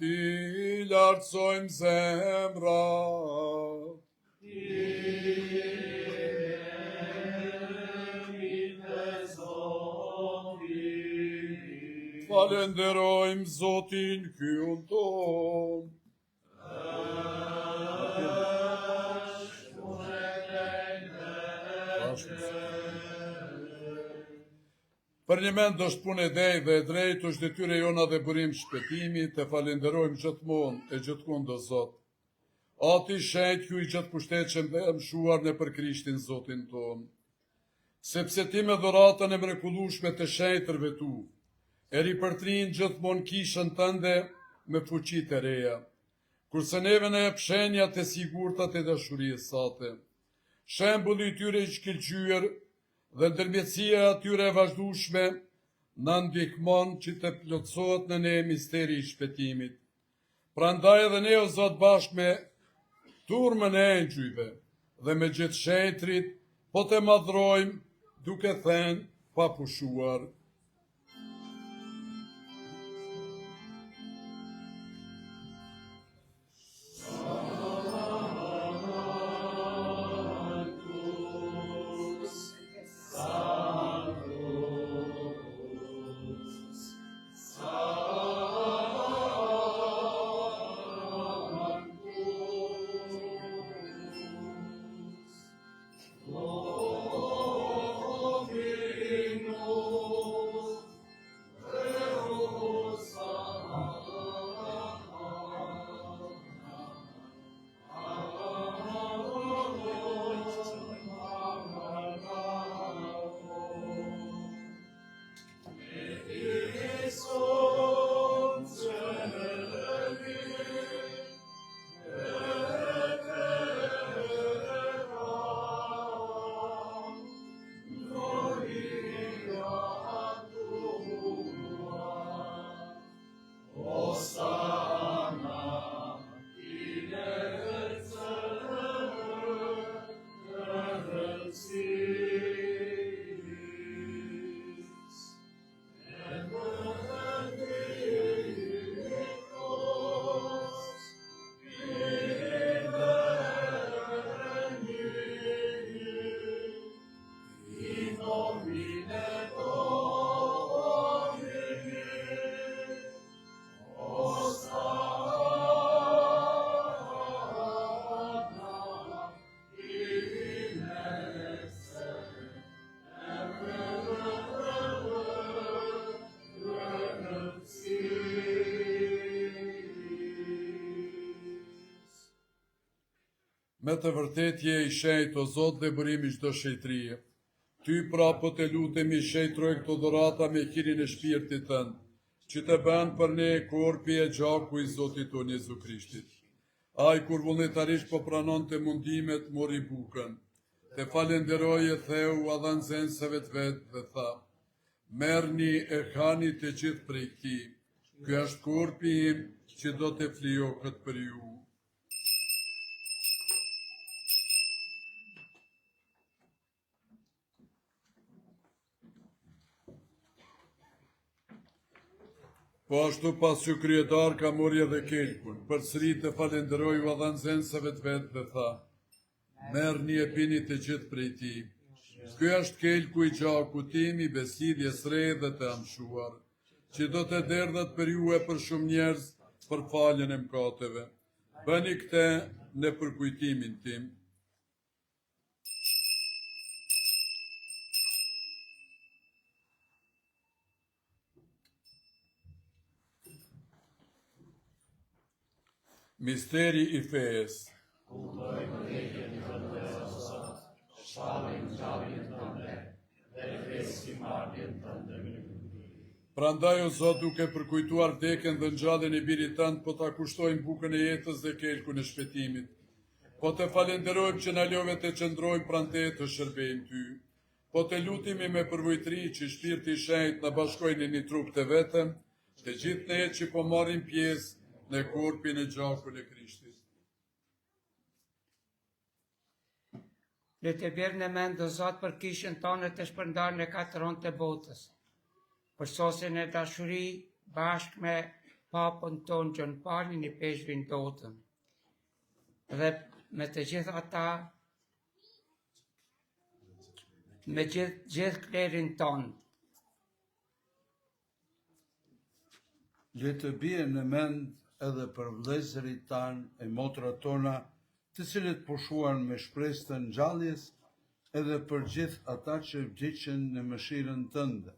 ti lartësojmë zemrat. Falenderojmë Zotin kyun ton. Për një mend është punë e dhej dhe e drejtë është detyre jona dhe burim shpëtimi, të falenderojmë gjithmonë e gjithkund o Zot. Ati shenjt ju i gjithë pushtetshëm dhe mshuar në për Krishtin Zotin ton. Sepse ti me dhuratën e mrekullueshme të shenjtërve tu, e ripërtrin gjithmonë kishën tënde me fuqi të reja, kurse neve në jep shenjat e sigurtat e dashurisë sate. Shembulli i tyre i shkëlqyer dhe ndërmjetësia atyre e vazhdueshme na ndihmon që të plotësohet në ne misteri i shpëtimit. Prandaj edhe ne o Zot bashkë me turmën e engjëjve dhe me gjithë shenjtrit po të madhrojmë duke thënë pa pushuar. Me të vërtet je i shenjt o Zot dhe bërimi çdo shejtrie. Ty pra po të lutemi shejtroj këto dhurata me kirin e shpirtit tënd, që të bën për ne korpi e gjaku i Zotit ton Jezu Krishtit. Ai kur vullnetarisht po pranon të mundimet mori bukën, të falenderoi e theu adhan zenseve të vet dhe tha: merrni e hani të gjithë prej këtij. Ky është korpi im që do të flijohet për ju. Po ashtu pas që kryetar ka mori edhe kelkun, përsëri të falenderoi u adhan zenseve të vet dhe tha: merrni e pini të gjithë prej tij. Ky është kelku i gjakut tim i besidjes re dhe të amshuar, që do të derdhet për ju e për shumë njerëz për faljen e mëkateve. Bëni këtë në përkujtimin tim. Misteri i fejes. Prandaj o Zot, duke përkujtuar vdekjen dhe ngjalljen e birit tënd, po ta kushtojmë bukën e jetës dhe kelkun e shpëtimit. Po të falenderojmë që na love të qëndrojmë pranë teje të shërbejmë ty. Po të lutemi me përvojtëri që shpirti i shenjtë na bashkojnë në një trup të vetëm, të gjithë ne që po marrim pjesë në korpin e gjakun e Krishtit. Le të bjerë në mend o Zot për kishën tonë të shpërndarë në katëron të botës, për sosin e dashuri bashkë me papën tonë Gjon Palin i peshvin totën, dhe me të gjithë ata, me gjithë klerin tonë. Le të bie në mend edhe për vëllezërit tanë e motrat tona, të cilët pushuan me shpresë të ngjalljes, edhe për gjithë ata që vdiqën në mëshirën tënde,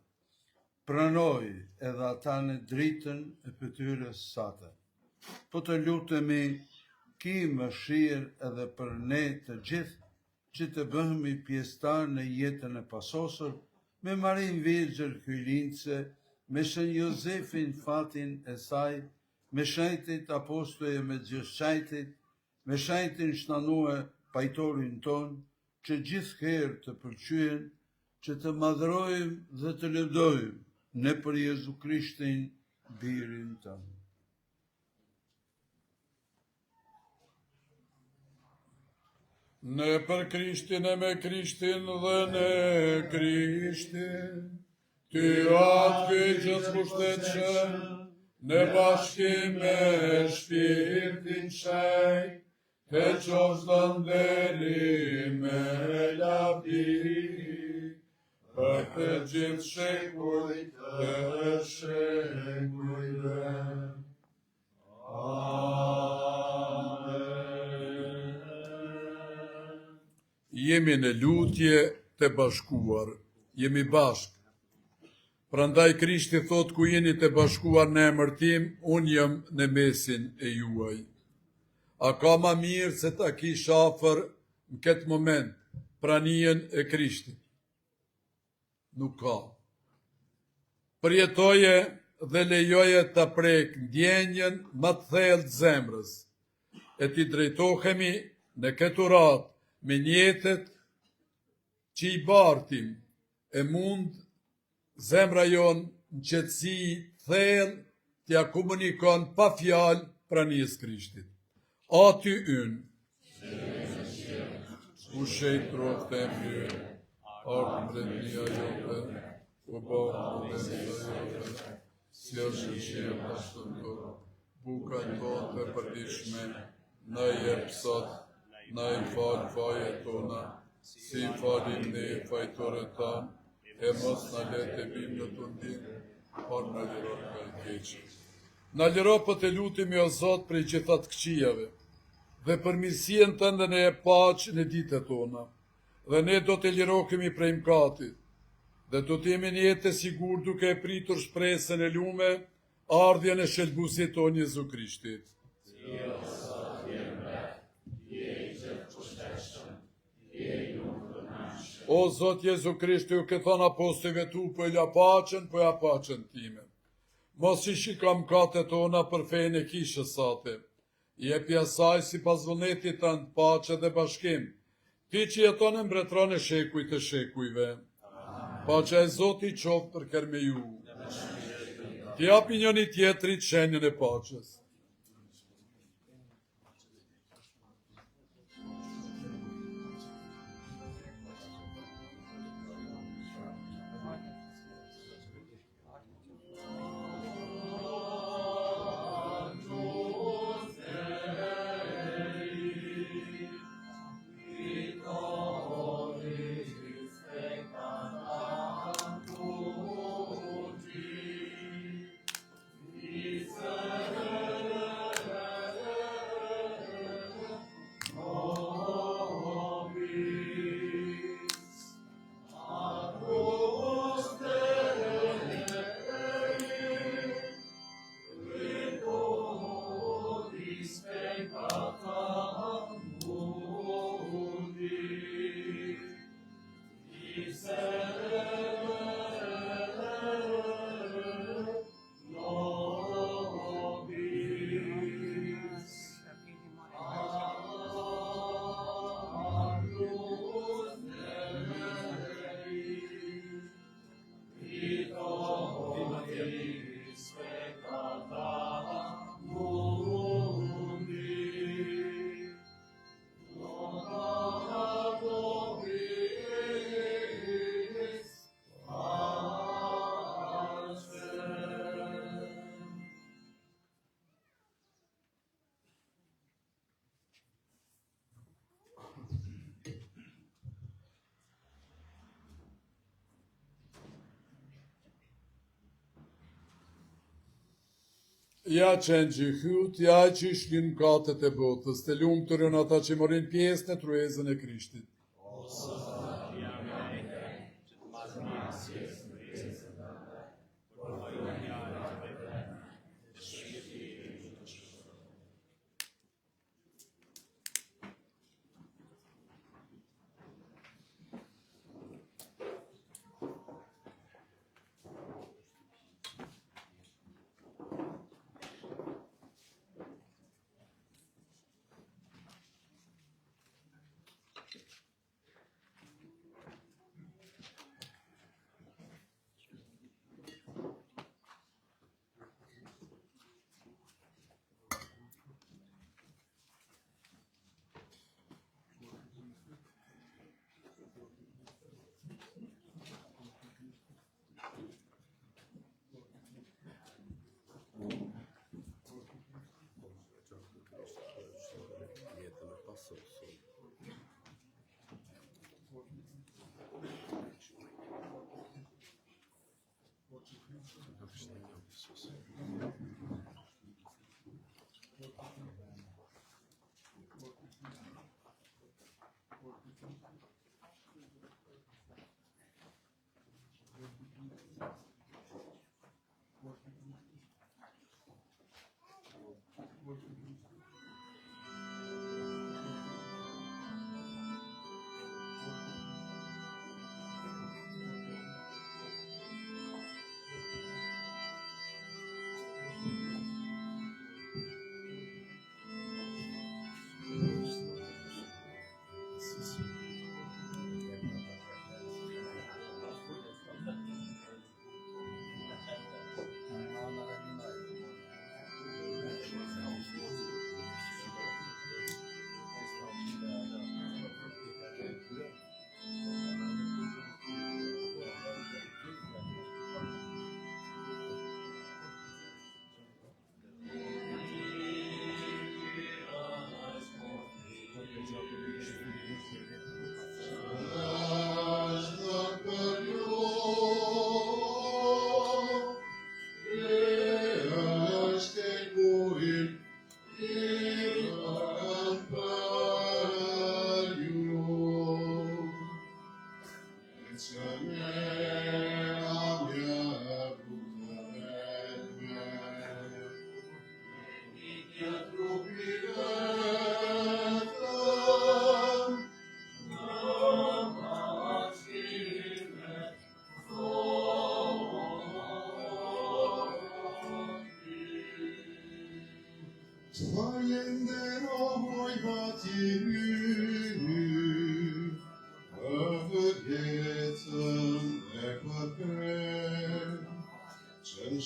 pranoj edhe ata në dritën e pëtyrës sate. Po të lutemi, ki mëshirë edhe për ne të gjithë që të bëhemi pjesëtar në jetën e pasosur me Marin Virgjër Hyjlince, me Shën Jozefin fatin e saj, me shenjtit apostoj me gjëshqajtit, me shenjtin shtanue pajtorin ton, që gjithherë të përqyen, që të madhrojmë dhe të lëvdojmë ne për Jezu Krishtin, birin tënë. Ne për Krishtin e me Krishtin dhe ne Krishtin, ty atë gjithë pushtetshëm, në bashkim me shpirtin shenjtë, të qofsh ndëri me labi, për të gjithë shekujt të shekujve. Jemi në lutje të bashkuar, jemi bashk. Prandaj Krishti thot ku jeni të bashkuar në emër tim, unë jam në mesin e juaj. A ka ma mirë se ta kish afër në këtë moment pranijen e Krishtit? Nuk ka. Përjetoje dhe lejoje të prek ndjenjen më të thellë të zemrës, e ti drejtohemi në këtë ratë me njetet që i bartim e mund zemra jonë në qetësi thellë t'ja komunikon pa fjalë pranisë Krishtit. Aty ynë, u shejt trofë të mjë, ardë mbretënia jote, u bëhë dhe të jote, si është që e pashtën tërë, buka tonë të përdishme, në jep sot, në i falë faje tona, si falim ne fajtore tanë, e mos në letë e bim në të ndinë, por në liro nga i keqë. Në liro për të lutim jo Zot për i gjithat këqijave, dhe për mirësien të ndën e paqë në ditët tona, dhe ne do të lirohemi prej mkatit, dhe do të jemi një jetë e sigur duke e pritur shpresën e lume, ardhjen e shëlbusit tonë Jezu Krishtit. O Zot Jezu Krishti, ju ke thënë apostujve tu, po e la paqen, po ja paqen time. Mos i shikam mkatet tona për fejnë e kishës sate. Jepi asaj si pas vullnetit tanë paqe dhe bashkim, ti që jeton e mbretron e shekuj të shekujve. Paqja e Zoti qoftë për kërme ju. Ti japi njëri tjetrit shenjën e paqes. Ja qenë gjyhyut, ja që ishlin katët e botës, të lumë të rënë ata që morin pjesë në truezën e Krishtit.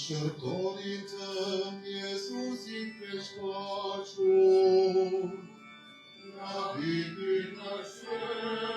Shërtorin tënd, Jezusin Krishtoqur, na vitin në shërtor.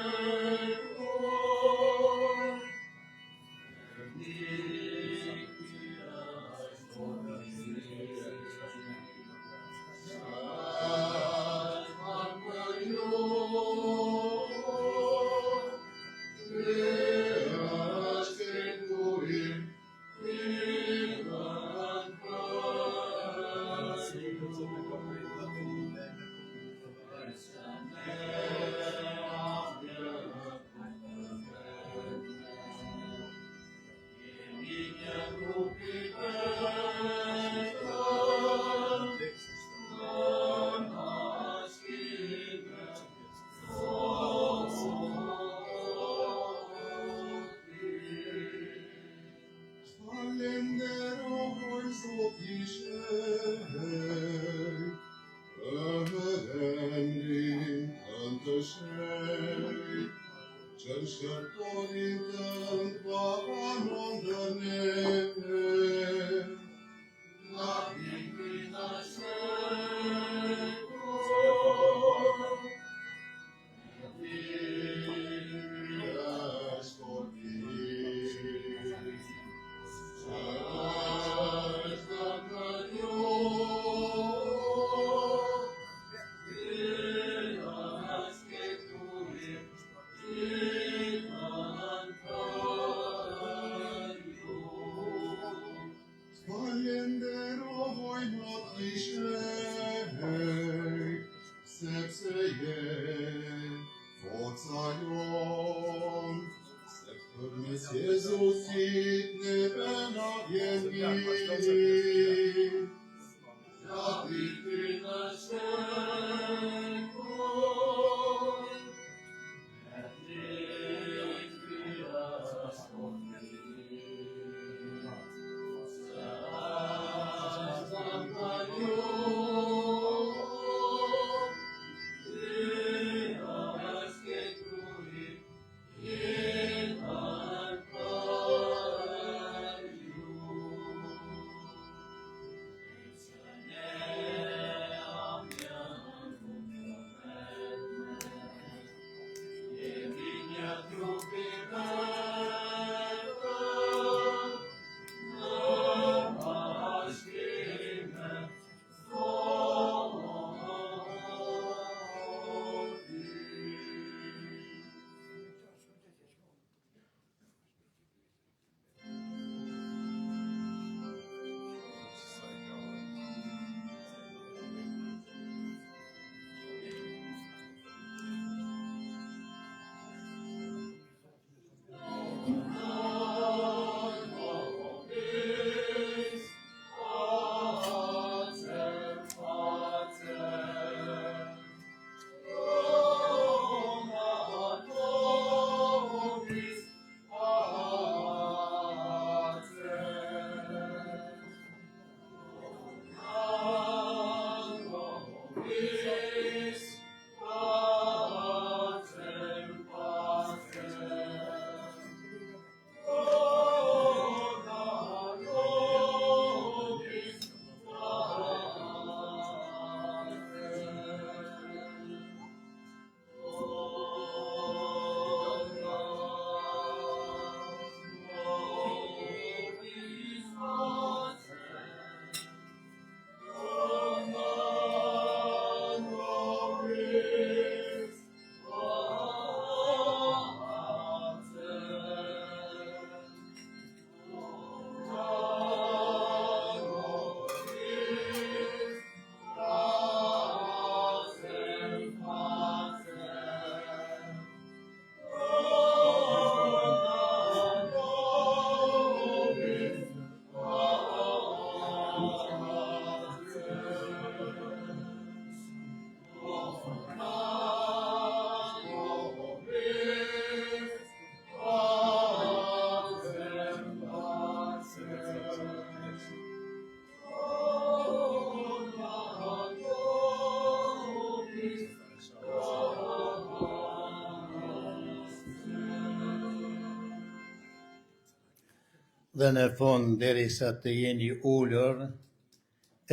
Dhe në fund, derisa të jeni ullur,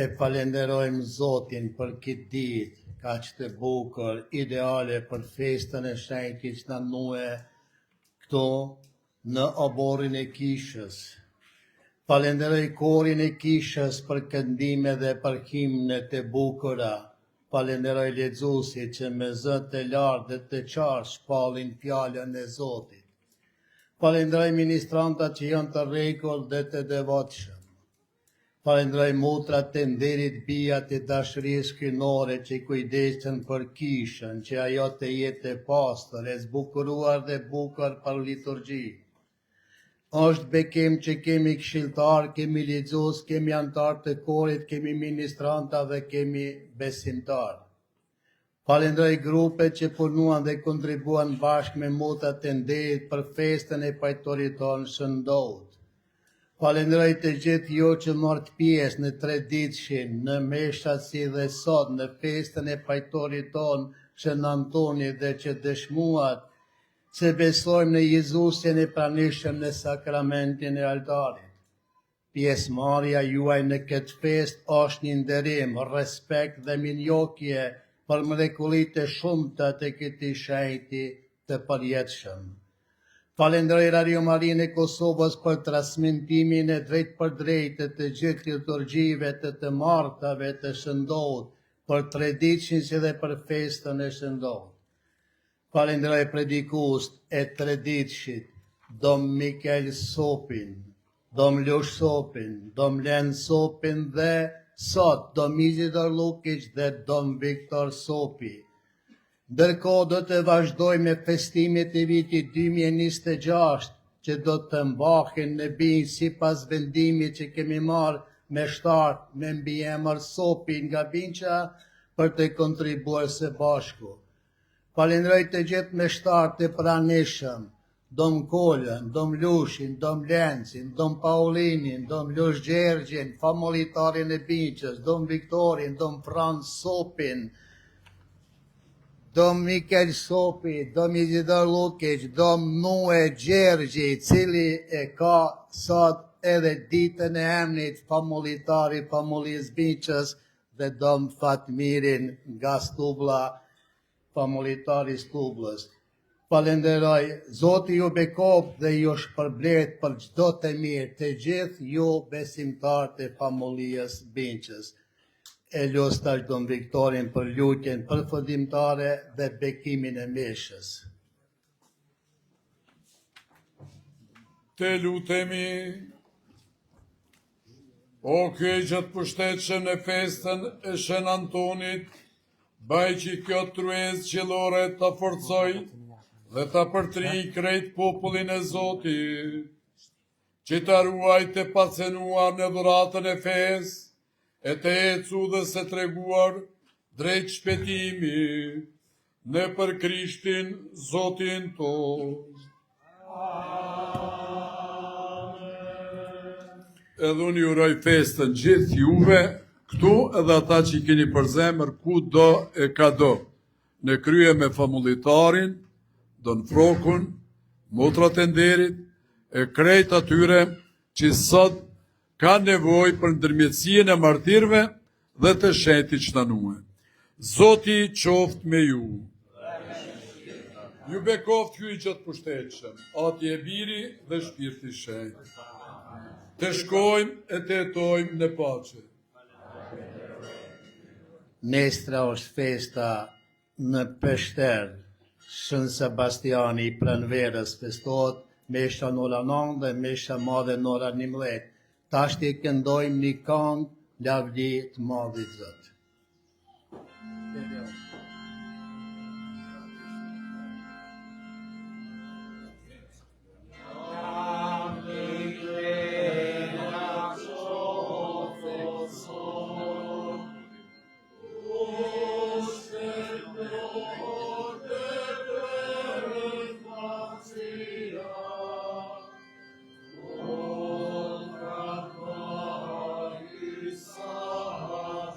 e falenderojmë Zotin për këtë ditë, kaq të bukur, ideale për festën e shenjtit që na nue këto në oborrin e kishës. Falenderoj korin e kishës për këndime dhe për himnet e bukura. Falenderoj lexuesit që me zë të lartë dhe të qartë shpallin fjalën e Zotit. Falenderoj ministrantat që janë të rregull dhe të devotshëm. Falenderoj motrat të nderit, bijat e dashurisë kynore që kujdesen për kishën, që ajo të jetë e pastër, e zbukuruar dhe bukur për liturgji. Është bekim që kemi këshilltar, kemi lexues, kemi antar të korit, kemi ministranta dhe kemi besimtar. Falenderoj grupet që punuan dhe kontribuan bashkë me motrat të nderit për festën e pajtorit tonë shëndot. Falenderoj të gjithë ju që morët pjesë në traditshin, në meshat si dhe sot, në festën e pajtorit tonë Shën Antoni dhe që dëshmuat se besojmë në Jezusin e pranishëm në sakramentin e altarit. Pjesëmarrja juaj në këtë fest është një nderim, respekt dhe minjokje për mrekullitë e shumta të këtij shenjti të përjetshëm. Falenderoj Radio Marinë e Kosovës për transmetimin e drejt për drejtë të gjithë liturgjive të martave të shëndot, për tradishin si dhe për festën e shëndot. Falenderoj predikust e traditshit, Dom Mikael Sopin, Dom Lush Sopin, Dom Len Sopin dhe sot Dom Izidor Lukic dhe Dom Viktor Sopi. Ndërkohë do të vazhdojmë me festimet e vitit 2026 që do të mbahen në Binjë sipas vendimit që kemi marrë me shtart me mbiemër Sopi nga Binjqa për të kontribuar së bashku. Falenderoj të gjithë me shtart të pranishëm, Dom Kolën, Dom Lushin, Dom Lencin, Dom Paulinin, Dom Lush Gjergjin, familitarin e Binjqës, Dom Viktorin, Dom Frans Sopin, Dom Mikael Sopi, Dom Izidor Lukic, Dom Nue Gjergji, cili e ka sot edhe ditën e emnit familitari familjes Binjqës dhe Dom Fatmirin nga Stublla, familitari Stublës. Falenderoj, Zoti ju bekov dhe ju shpërblet për çdo të mirë të gjithë ju besimtar të familjes Binjqës. E los tash Dom Viktorin për lutjen përfundimtare dhe bekimin e meshës. Te lutemi, o ky gjatë pushtetshëm në festën e Shën Antonit, baj që kjo truez qellore ta forcoj dhe ta përtri krejt popullin e Zotit, që ta ruaj të pacenuar në dhuratën e fesë, e të ecu dhe se treguar drejt shpëtimi në për Krishtin Zotin tonë. Edhe unë ju uroj festën gjithë juve, këtu edhe ata që i keni për zemër ku do e ka do, në krye me familitarin, Don Frokun, motrat e nderit, e krejt atyre që sot ka nevoj për ndërmjetësien e martirve dhe të shenjtit që nanue. Zoti qoft me ju. Ju bekoft ju i gjatë pushtetshëm, ati e biri dhe shpirti shenjt. Të shkojmë e të jetojmë në pace. Nestra është festa në Peshter, Shën Sebastiani i Pranverës festohet mesha në ora 9 dhe mesha madhe në ora 11. Tashti këndojmë një këngë lavdi të madhit Zot.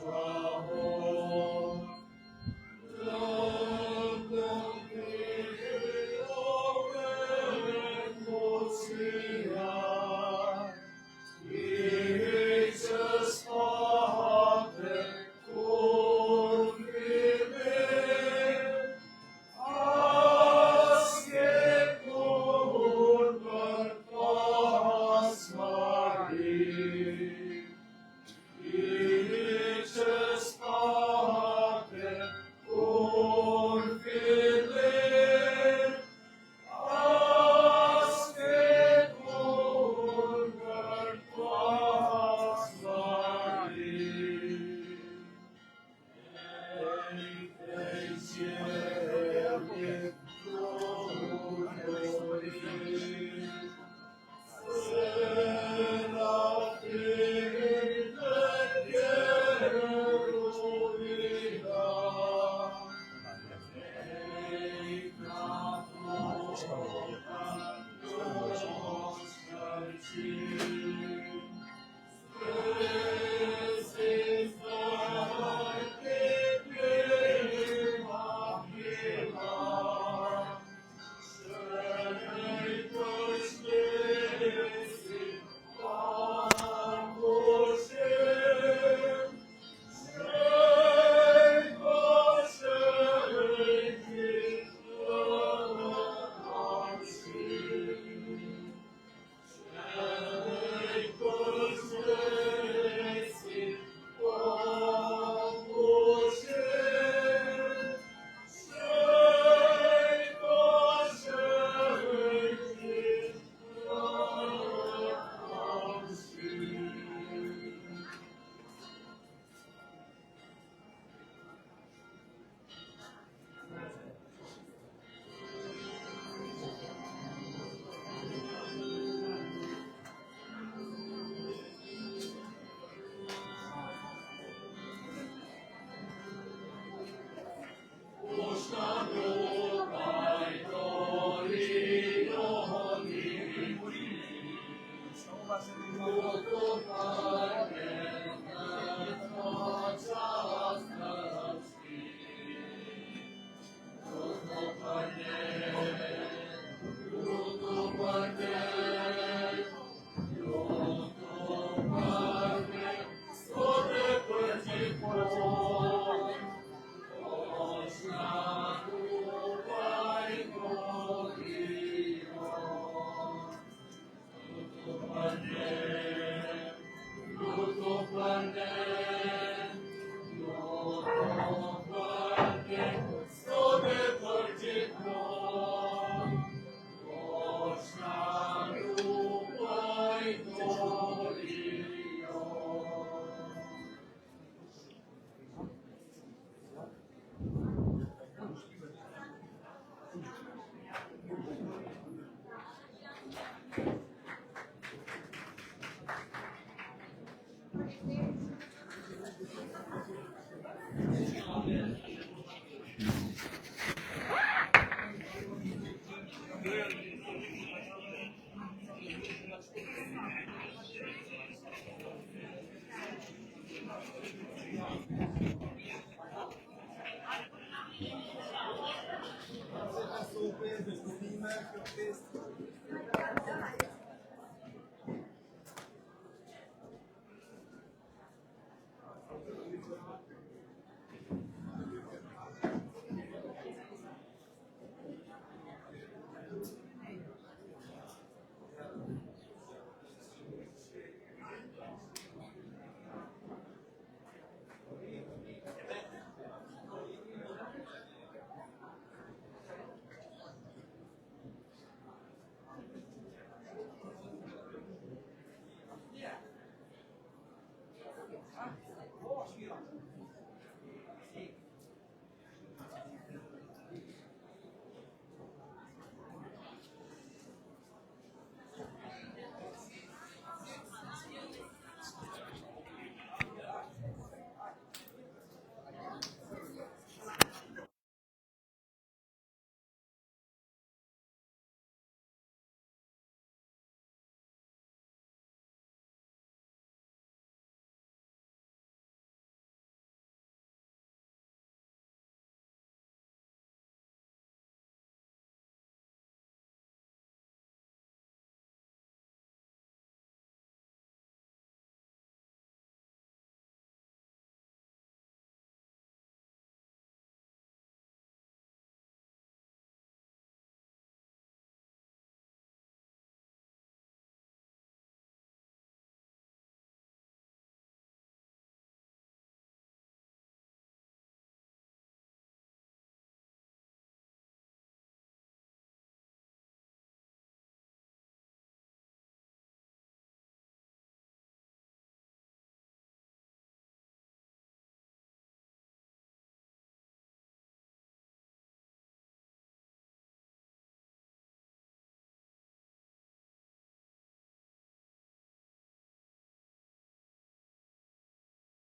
Fra Zote, beslutime, kjo festë.